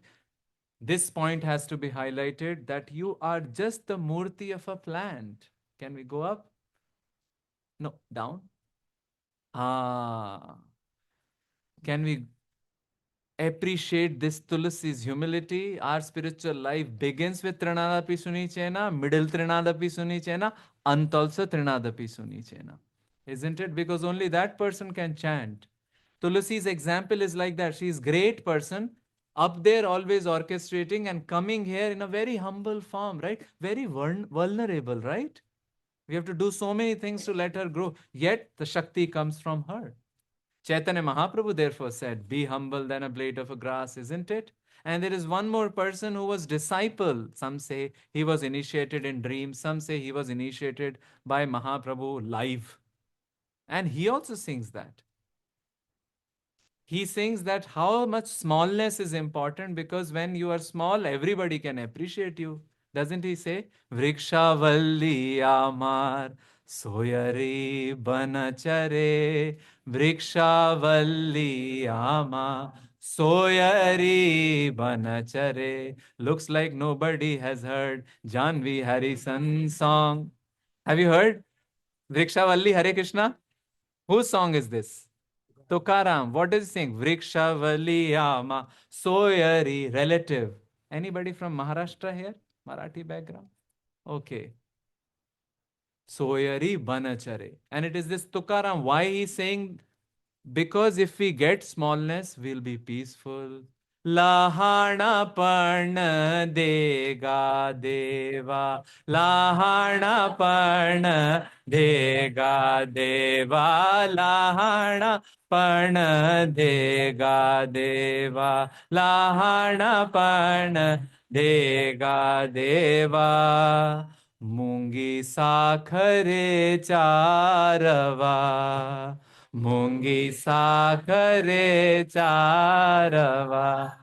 this point has to be highlighted, that you are just the murti of a plant. Can we go up? No, down. Can we appreciate this Tulsi's humility? Our spiritual life begins with Trinadapi Suni Chena, middle Trinadapi Suni Chena, Ant also Trinadapi Suni Chena. Isn't it? Because only that person can chant. Tulsi's example is like that. She is great person, up there always orchestrating and coming here in a very humble form, right? Very vulnerable, right? We have to do so many things to let her grow. Yet the Shakti comes from her. Chaitanya Mahaprabhu therefore said, be humble than a blade of a grass, isn't it? And there is one more person who was disciple. Some say he was initiated in dreams. Some say he was initiated by Mahaprabhu live. And he also sings that. He sings that how much smallness is important, because when you are small, everybody can appreciate you. Doesn't he say? Vrikshavalli amar soyari banachare. Vrikshavalli amar soyari banachare. Looks like nobody has heard Janvi Harrison's song. Have you heard? Vrikshavalli Hare Krishna? Whose song is this? Tukaram, what is he saying? Vrikshavaliyama, Soyari, relative. Anybody from Maharashtra here? Marathi background? Okay. Soyari Banachare. And it is this Tukaram. Why he is saying? Because if we get smallness, we'll be peaceful. Lahana parna dega deva. Lahana parna dega deva. Lahana parna dega deva. Lahana parna dega deva. Mungi Sakhare चारवा Mungi sakare charava.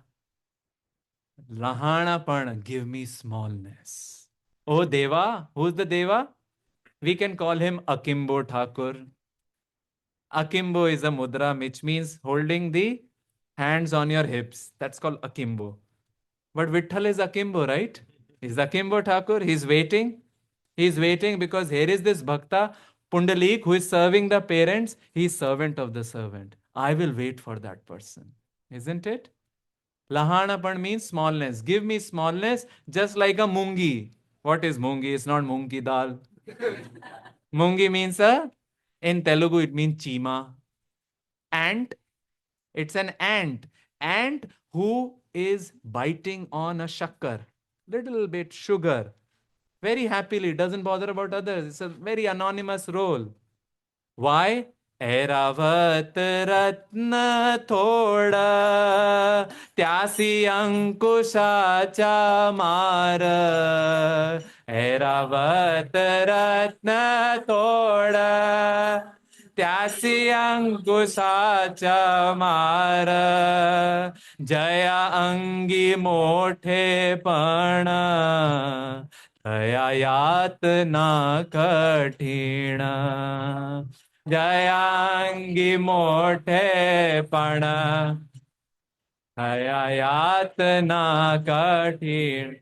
Lahanapan, give me smallness. Oh Deva, who's the Deva? We can call him Akimbo Thakur. Akimbo is a mudra which means holding the hands on your hips. That's called Akimbo. But Vitthal is Akimbo, right? Is Akimbo Thakur? He's waiting. He's waiting because here is this Bhakta Pundalik who is serving the parents. He's servant of the servant. I will wait for that person. Isn't it? Lahanapan means smallness. Give me smallness just like a mungi. What is mungi? It's not mungi dal. Mungi means in Telugu it means chima. Ant. It's an ant. Ant who is biting on a shakkar. Little bit sugar. Very happily, doesn't bother about others. It's a very anonymous role. Why? Airavat ratna thoda tyasi ankushacha mara. Airavat ratna thoda त्यासी अंकुशाचा मार जया अंगी मोठेपण दया यातना कठीण जयांगी मोठेपण दया यातना कठीण.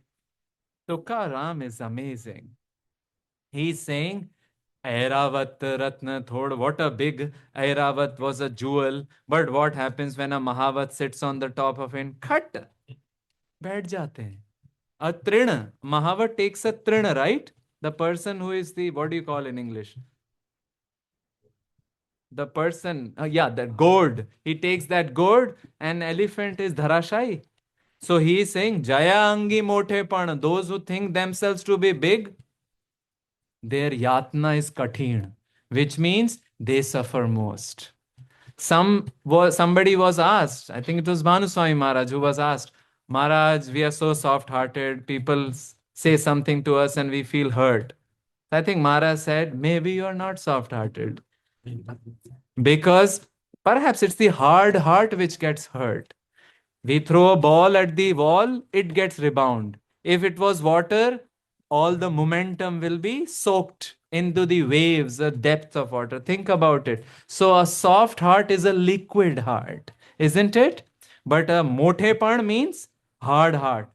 Tukaram is amazing. He's saying Airavat Ratna Thod, what a big Airavat was a jewel. But what happens when a Mahavat sits on the top of it? Khat! बैठ जाते हैं. A trina. Mahavat takes a trina, right? The person who is the, what do you call in English? The person, that gourd. He takes that gourd and elephant is dharashai. So he is saying, Jaya Angi Mote Pan, those who think themselves to be big, their yatna is kathin, which means they suffer most. Somebody was asked, I think it was Bhanuswami Maharaj who was asked, Maharaj, we are so soft-hearted, people say something to us and we feel hurt. I think Maharaj said, maybe you are not soft-hearted. Because perhaps it's the hard heart which gets hurt. We throw a ball at the wall, it gets rebound. If it was water, all the momentum will be soaked into the waves, the depth of water. Think about it. So a soft heart is a liquid heart, isn't it? But a mothepan means hard heart.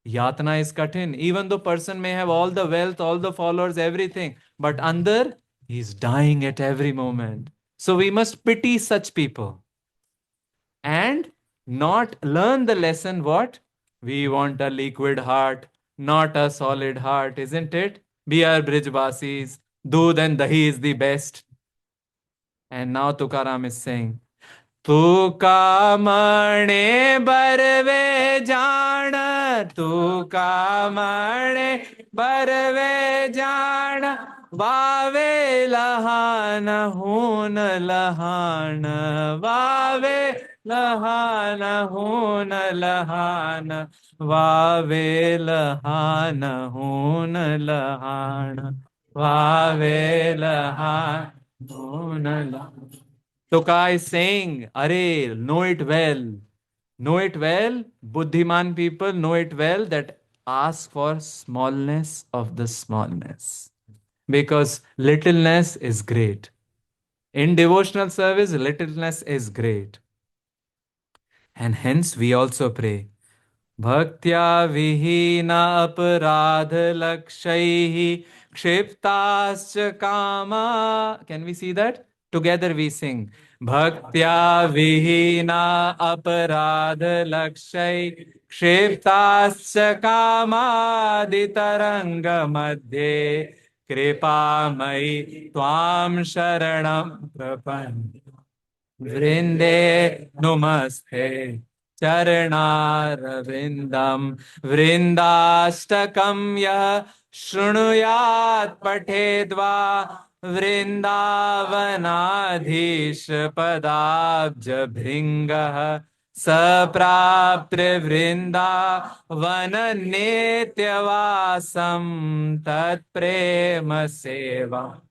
Yatna is kathin. Even though person may have all the wealth, all the followers, everything, but under, he's dying at every moment. So we must pity such people. And not learn the lesson what? We want a liquid heart, not a solid heart, isn't it? We are Brijvasis. Doodh and dahi is the best. And now Tukaram is saying, तुका मणे बरवे जान तुका मणे बरवे जान Huawei लहान हून लहान Huawei लहान हून लहान वावे लहान हून लहान वावे लहान हून लहान. Tuka is saying, Arey, know it well. Know it well. Buddhiman people know it well that ask for smallness of the smallness. Because littleness is great. In devotional service, littleness is great. And hence we also pray. Bhaktya vihina aparadh lakshaihi kshiptascha kama. Can we see that? Together we sing. Bhaktya vihina aparadh lakshay kshiptascha kamaditaranga madhye kripamai tvam sharanam prapan Vrinde Namaste Charanarvindam Vrindastakam Yah Shrunuyat Patedva Vrindavanadhish Padabja Bhringah Sapraptre Vrindavan Nityavasam Tat Prema Seva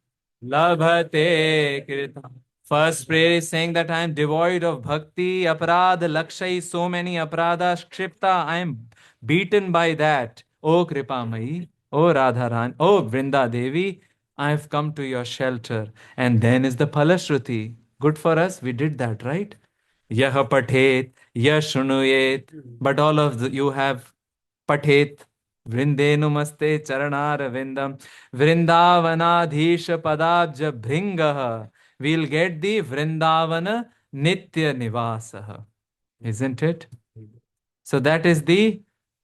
Labhate Kritam. First prayer is saying that I am devoid of bhakti, aparadha, lakshay, so many aparadhas, kshipta. I am beaten by that. O Kripamai, O Radharan, O Vrinda Devi, I have come to your shelter. And then is the Palashruti. Good for us, we did that, right? Yaha pathet, yah shunuyet. But all of you have pathet. Vrindenu maste charanar vindam. Vrindavanadhisha padabja bhringaha. We'll get the Vrindavana Nitya Nivasaha. Isn't it? So that is the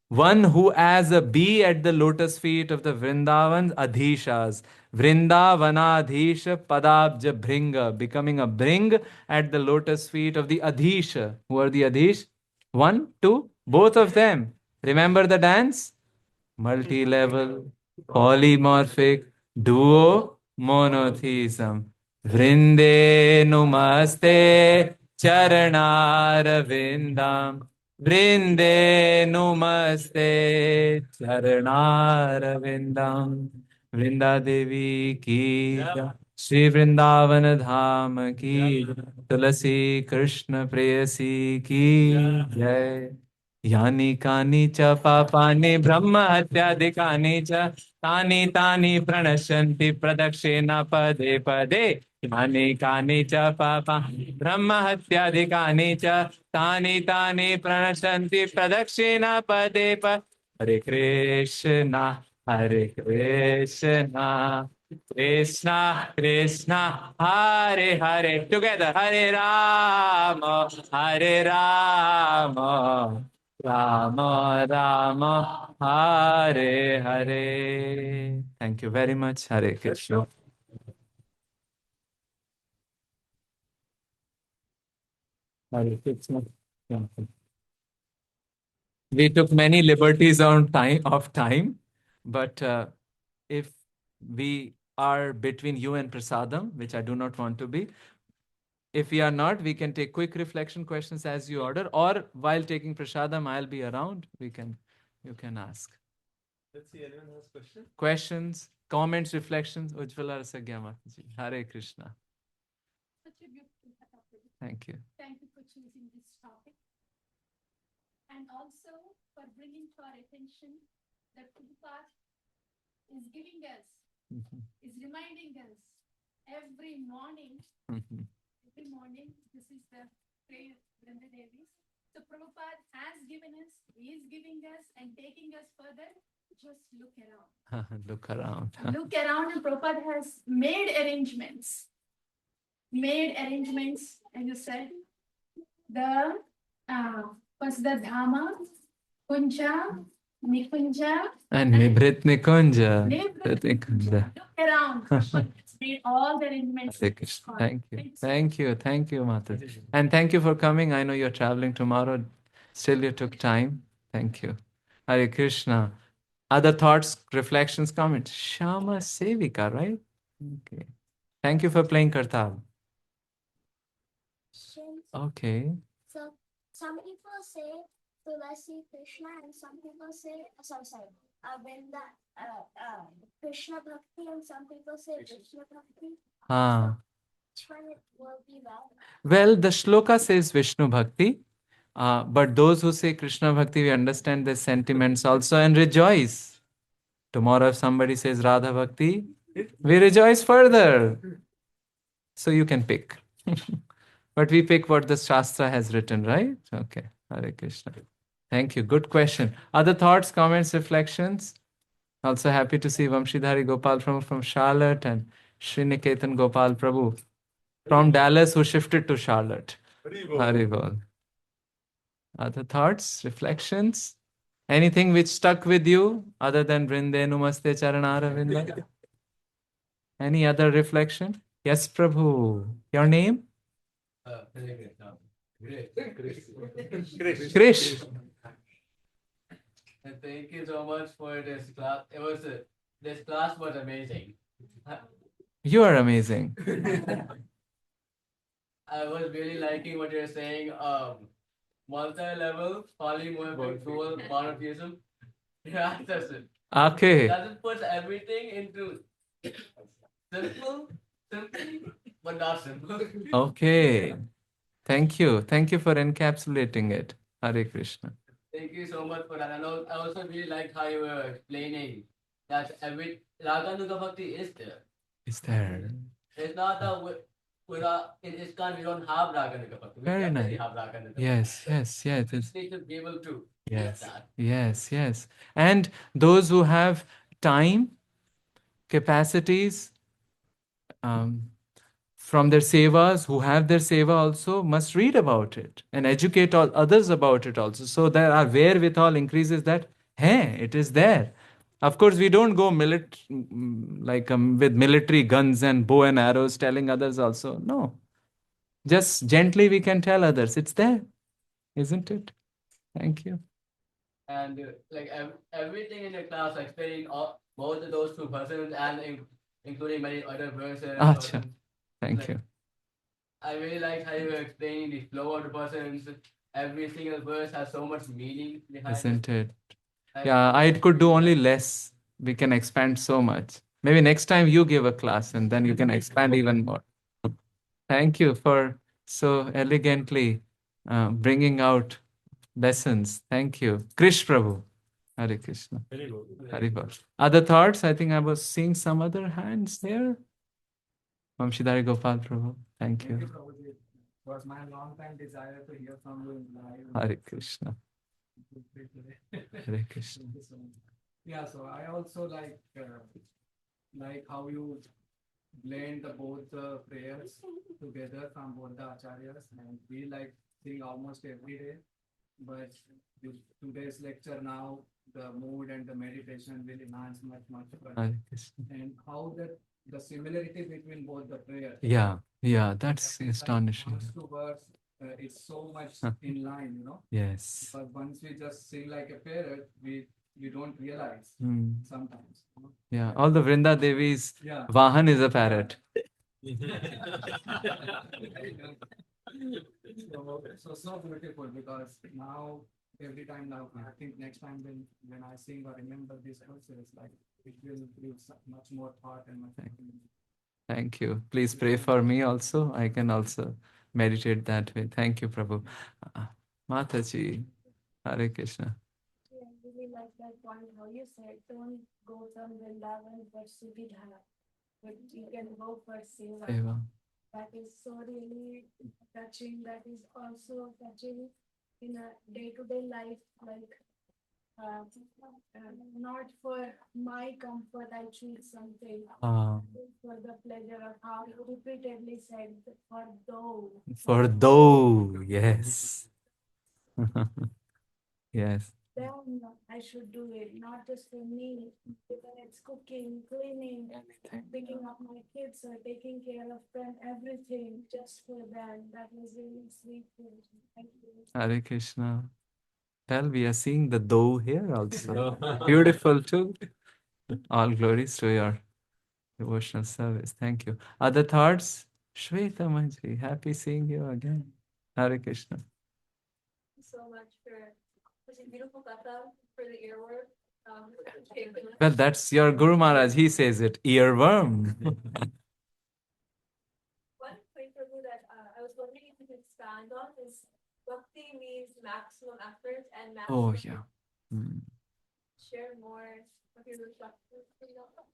one who as a bee at the lotus feet of the Vrindavans, Adhishas. Vrindavanadhisha Padabja Bhringa, becoming a bring at the lotus feet of the Adhisha. Who are the Adhish? One, two, both of them. Remember the dance? Multi-level, polymorphic, duo, monotheism. Vrinde numaste charanarvindam. Vrinde numaste charanarvindam. Vrinda Devi ki jai. Shri Vrindavan Dham ki jai. Tulsi Krishna Preyasi ki jai. यानि कानि च पापानि ब्रह्म हत्यादिकानि च तानि तानि प्रणश्यन्ति प्रदक्षिण पदे पदे यानि कानि च पापानि ब्रह्म हत्यादिकानि च तानि तानि प्रणश्यन्ति प्रदक्षिण पदे पदे Hare Krishna Krishna Krishna Hare Hare together Hare Rama Hare Rama Rama Rama Hare Hare. Thank you very much. Hare Krishna. Hare Krishna. We took many liberties on time, but if we are between you and prasadam, which I do not want to be, if we are not, we can take quick reflection questions as you order, or while taking prasadam, I'll be around. You can ask. Let's see, anyone has questions? Questions, comments, reflections. Ujjvala Rasagya Mataji. Hare Krishna. Such a beautiful topic. Thank you. Thank you for choosing this topic. And also for bringing to our attention that Prabhupada is giving us, is reminding us every morning, this is the prayer Vrinda Devi. So Prabhupada has given us, he is giving us and taking us further. Just look around. Look around. Look around, and Prabhupada has made arrangements. As you said, the first the Dhama, Kunja, Nikunja, and Nibrit Nikunja. Look around. It's made all the arrangements. Thank you. Thank you, Mata. And thank you for coming. I know you're traveling tomorrow. Still, you took time. Thank you. Hare Krishna. Other thoughts, reflections, comments? Shama Sevika, right? Okay. Thank you for playing Kartal. Okay. So some people say Tulsi Krishna and some people say Vrinda Krishna Bhakti and some people say Krishna Bhakti. Which one it will be well? Well, the shloka says Vishnu Bhakti, but those who say Krishna Bhakti, we understand their sentiments also and rejoice. Tomorrow, if somebody says Radha Bhakti, we rejoice further. So you can pick. But we pick what the Shastra has written, right? Okay. Hare Krishna. Thank you. Good question. Other thoughts, comments, reflections? Also happy to see Vamshidhari Gopal from Charlotte and Sriniketan Gopal Prabhu. from Dallas who shifted to Charlotte. Haribol. Other thoughts, reflections? Anything which stuck with you other than Vrinde Numaste Charanara Vinda? Any other reflection? Yes, Prabhu. Your name? Krish. Thank you so much for this class. This class was amazing. You are amazing. I was really liking what you're saying. Multi-level polymorphic dual monotheism. Yeah, that's it. Okay. Doesn't put everything into simply, but not simple. Okay. Thank you. Thank you for encapsulating it. Hare Krishna. Thank you so much for that. And I also really liked how you were explaining that every Raganuga Bhakti is there. Is there? It's not that in ISKCON we don't have Raganuga Bhakti. We Very definitely nice. have Raganuga Yes, Bhakti. yes, yes. We It's, just need to be able to yes, get that. yes, yes. And those who have time, capacities, from their sevas, who have their seva also, must read about it and educate all others about it also. So that our wherewithal increases that, hey, it is there. Of course, we don't go with military guns and bow and arrows telling others also. No. Just gently we can tell others, it's there, isn't it? Thank you. And everything in the class, explaining both of those two persons and including many other persons. Acha. Thank you. I really like how you were explaining the flow of the persons. Every single verse has so much meaning behind Isn't it? Like, Yeah, I could do only less. We can expand so much. Maybe next time you give a class and then you can expand even more. Thank you for so elegantly bringing out lessons. Thank you. Krish Prabhu. Hare Krishna. Haribol. Other thoughts? I think I was seeing some other hands there. Vamshidhari Gopal Prabhu. Thank you. It was my long time desire to hear from you in live. Hare Krishna. Hare Krishna. Thank you so much. Yeah, so I also like how you blend both the prayers together from both the acharyas, and we like sing almost every day. But with today's lecture now, the mood and the meditation will enhance much further. Hare Krishna. And how that the similarity between both the prayers. Yeah, that's astonishing. Verse to verse, it's so much in line, Yes. But once we just sing like a parrot, we don't realize sometimes. Yeah, all the Vrinda Devi's Yeah. Vahan is a parrot. So beautiful, because now every time now I think next time when I sing or remember these verses, like it will give much more thought and much. Thank you. Please pray for me also. I can also meditate that way. Thank you, Prabhu. Mataji, Hare Krishna. Yeah, I really like that point how you said don't go from Vrindavan but Suvidha, but you can go for Seva. Seva. That is so really touching. That is also touching in a day-to-day life, like not for my comfort, I choose something for the pleasure of how you repeatedly said for thou. For thou, yes. Yes. Then I should do it, not just for me. Whether it's cooking, cleaning, picking up my kids or taking care of them, everything just for them. That was really sweet. Thank you. Hare Krishna. Well, we are seeing the thou here also. Beautiful too. All glories to your devotional service. Thank you. Other thoughts? Shweta Manji, happy seeing you again. Hare Krishna. Thank you so much for such a beautiful katha for the earworm. Well, that's your Guru Maharaj. He says it. Earworm. One point, Prabhu, that I was wondering if you could expand on is bhakti means maximum effort and maximum. Oh, yeah. Share more of your reflections.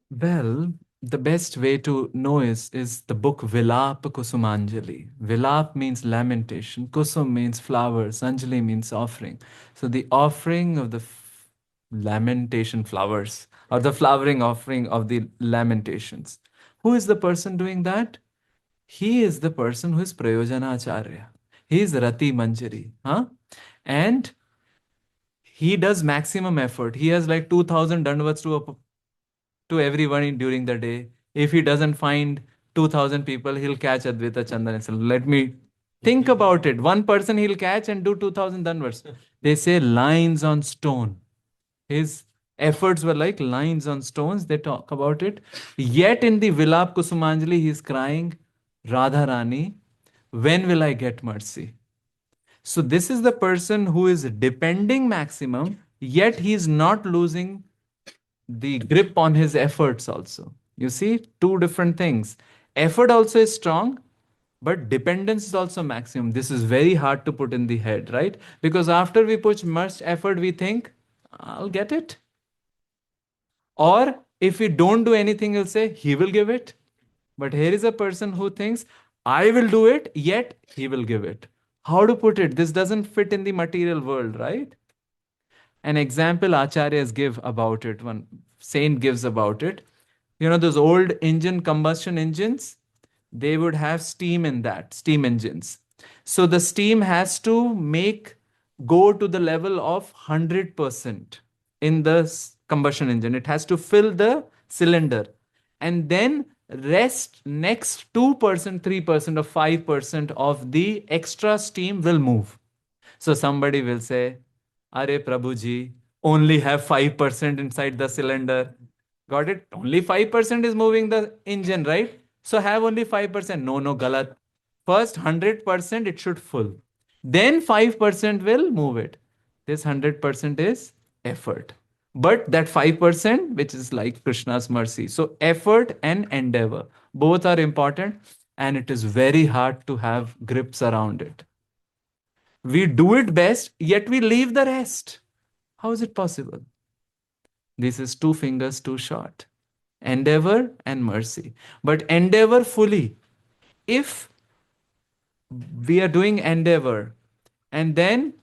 Well, the best way to know is the book Vilap Kusumanjali. Vilap means lamentation. Kusum means flowers. Anjali means offering. So the offering of the lamentation flowers, or the flowering offering of the lamentations. Who is the person doing that? He is the person who is Prayojana Acharya. He is Rati Manjari. Huh? And he does maximum effort. He has like 2000 dandavats to everyone during the day. If he doesn't find 2000 people, he'll catch Advaita Chandan and say, let me think about it. One person he'll catch and do 2000 dandavats. They say lines on stone. His efforts were like lines on stones. They talk about it. Yet in the Vilap Kusumanjali, he's crying, Radha Rani, when will I get mercy? So this is the person who is depending maximum, yet he is not losing the grip on his efforts also. You see, two different things. Effort also is strong, but dependence is also maximum. This is very hard to put in the head, right? Because after we put much effort, we think, I'll get it. Or if we don't do anything, he'll say, he will give it. But here is a person who thinks, I will do it, yet he will give it. How to put it? This doesn't fit in the material world, right? An example acharyas give about it, one saint gives about it. You know, those old combustion engines, they would have steam in that, steam engines. So the steam has to go to the level of 100% in the combustion engine. It has to fill the cylinder. And then rest next 2%, 3%, or 5% of the extra steam will move. So somebody will say, Are Prabhuji, only have 5% inside the cylinder. Got it? Only 5% is moving the engine, right? So have only 5%. No, no, galat. First 100% it should full. Then 5% will move it. This 100% is effort. But that 5%, which is like Krishna's mercy. So effort and endeavor, both are important, and it is very hard to have grips around it. We do it best, yet we leave the rest. How is it possible? This is two fingers too short. Endeavor and mercy. But endeavor fully. If we are doing endeavor and then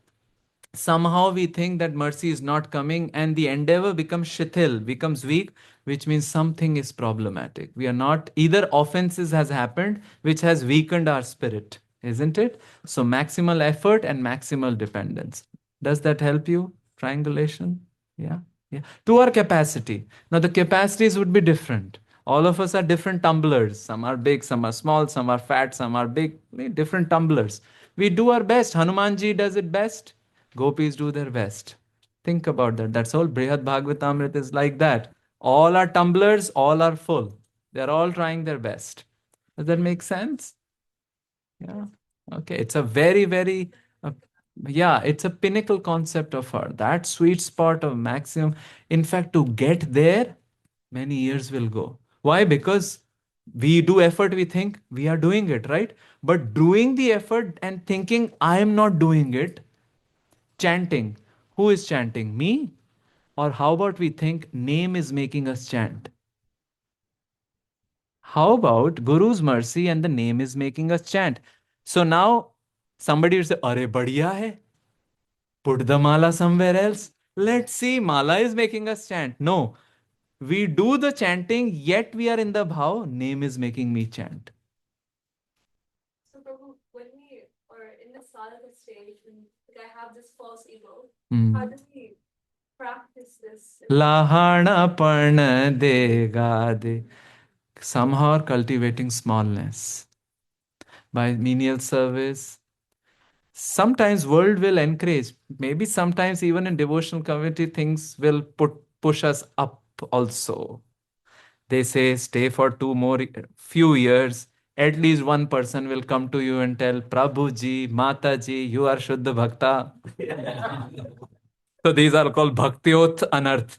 somehow we think that mercy is not coming and the endeavor becomes shithil, becomes weak, which means something is problematic. We are not, either offenses has happened, which has weakened our spirit, isn't it? So maximal effort and maximal dependence. Does that help you? Triangulation? Yeah. Yeah. To our capacity. Now the capacities would be different. All of us are different tumblers. Some are big, some are small, some are fat, some are big, different tumblers. We do our best. Hanumanji does it best. Gopis do their best. Think about that. That's all. Brihad Bhagavatamrita is like that. All are tumblers, all are full. They're all trying their best. Does that make sense? Yeah. Okay. It's a very, very, yeah, it's a pinnacle concept of her. That sweet spot of maximum. In fact, to get there, many years will go. Why? Because we do effort, we think we are doing it, right? But doing the effort and thinking, I am not doing it, chanting. Who is chanting? Me? Or how about we think name is making us chant? How about Guru's mercy and the name is making us chant? So now somebody will say, Are badhiya hai. Put the mala somewhere else. Let's see, mala is making us chant. No, we do the chanting, yet we are in the bhav, name is making me chant. So, Prabhu, when we are in the sadhaka stage, when like, I have this false ego, how do we practice this? Lahana parna de de. Somehow cultivating smallness by menial service. Sometimes world will encourage. Maybe sometimes even in devotional community, things will push us up also. They say stay for few years. At least one person will come to you and tell, Prabhuji, Mataji, you are Shuddha Bhakta. So these are called Bhaktiot Anarth.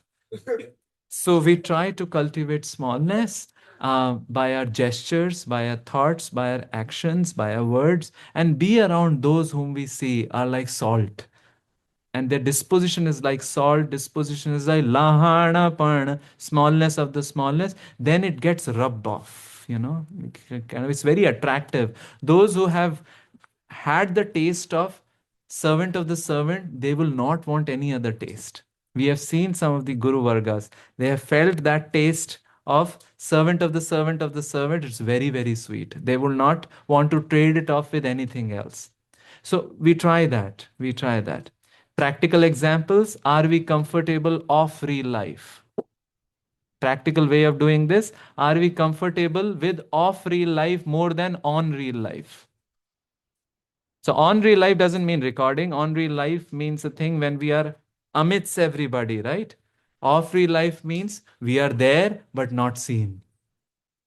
So we try to cultivate smallness by our gestures, by our thoughts, by our actions, by our words, and be around those whom we see are like salt. And their disposition is like salt, disposition is like lahana parna, smallness of the smallness, then it gets rubbed off, it's very attractive. Those who have had the taste of servant of the servant, they will not want any other taste. We have seen some of the Guru Vargas, they have felt that taste of servant of the servant of the servant, it's very, very sweet. They will not want to trade it off with anything else. So we try that. We try that. Practical examples, are we comfortable off real life? Practical way of doing this, are we comfortable with off real life more than on real life? So on real life doesn't mean recording. On real life means a thing when we are amidst everybody, right? Off real life means we are there but not seen.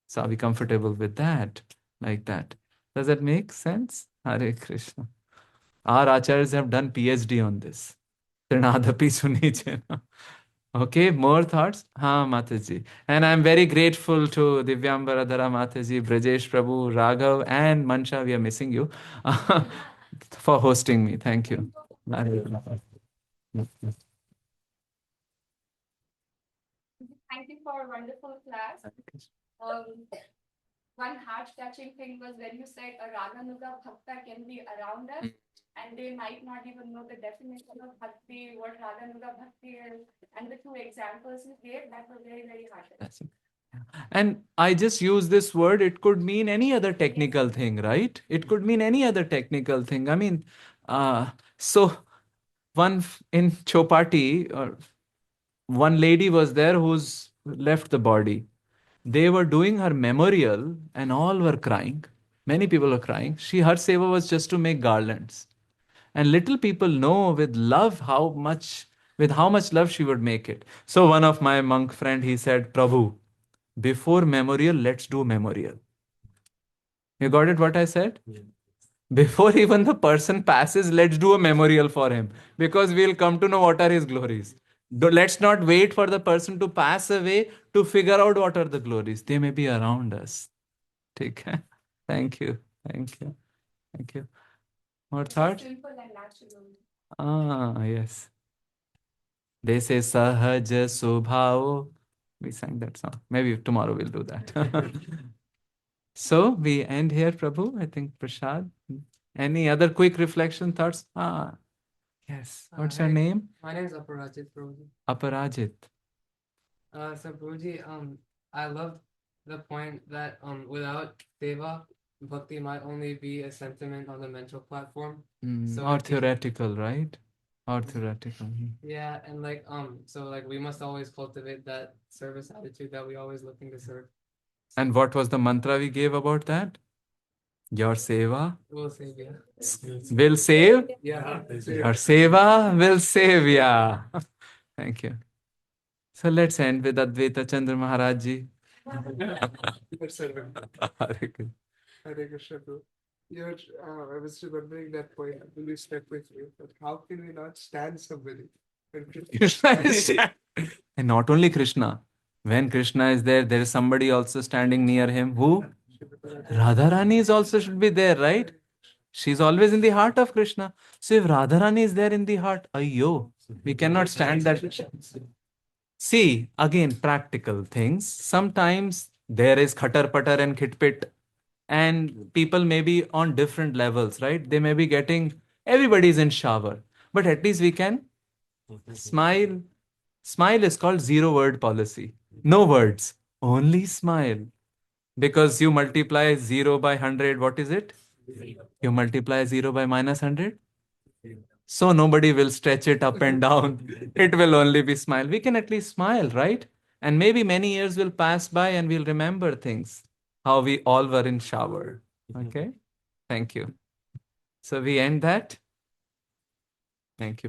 So are we comfortable with that? Like that. Does that make sense? Hare Krishna. Our acharyas have done PhD on this. Trinadapi Suniche. Okay, more thoughts? Ha, Mataji. And I'm very grateful to Divyambaradhara Mataji, Brajesh Prabhu, Raghav, and Mansha. We are missing you for hosting me. Thank you. Thank you for a wonderful class. One heart-touching thing was when you said a Raganuga Bhakta can be around us, and they might not even know the definition of Bhakti, what Raganuga Bhakti is, and the two examples you gave, that was very, very heart-touching. And I just use this word, it could mean any other technical thing, right? It could mean any other technical thing. I mean, so one in Chopati, one lady was there who's left the body. They were doing her memorial and all were crying. Many people were crying. Her seva was just to make garlands. And little people know with love with how much love she would make it. So one of my monk friend, he said, Prabhu, before memorial, let's do memorial. You got it what I said? Yeah. Before even the person passes, let's do a memorial for him, because we'll come to know what are his glories. Let's not wait for the person to pass away to figure out what are the glories. They may be around us. Take care. Thank you. Thank you. Thank you. More thoughts? Simple and natural. Ah, yes. They say Sahaj Subhao. We sang that song. Maybe tomorrow we'll do that. So we end here, Prabhu. I think Prashad. Any other quick reflection thoughts? Yes. What's your name? My name is Aparajit Prabhuji. Aparajit. So Prabhuji, I love the point that without seva, bhakti might only be a sentiment on the mental platform. Or theoretical, right? Or theoretical. Yeah, and so we must always cultivate that service attitude that we always looking to serve. And what was the mantra we gave about that? Your seva Will save, yeah. will save. Yeah. Your seva will save. Yeah. Thank you. So let's end with Advaita Chandra Maharaj Ji. Hare Krishna, bro. I was remembering that point. I really stuck with you. But how can we not stand somebody? And not only Krishna. When Krishna is there, there is somebody also standing near him. Who? Radharani is also should be there, right? She's always in the heart of Krishna. So if Radharani is there in the heart, ayyo, we cannot stand that. See, again, practical things. Sometimes there is khatar patar and khitpit, and people may be on different levels, right? They may be getting, everybody's in shower, but at least we can smile. Smile is called zero word policy. No words, only smile. Because you multiply 0 by 100, what is it? You multiply 0 by minus 100? So nobody will stretch it up and down. It will only be smile. We can at least smile, right? And maybe many years will pass by and we'll remember things. How we all were in shower. Okay? Thank you. So we end that. Thank you.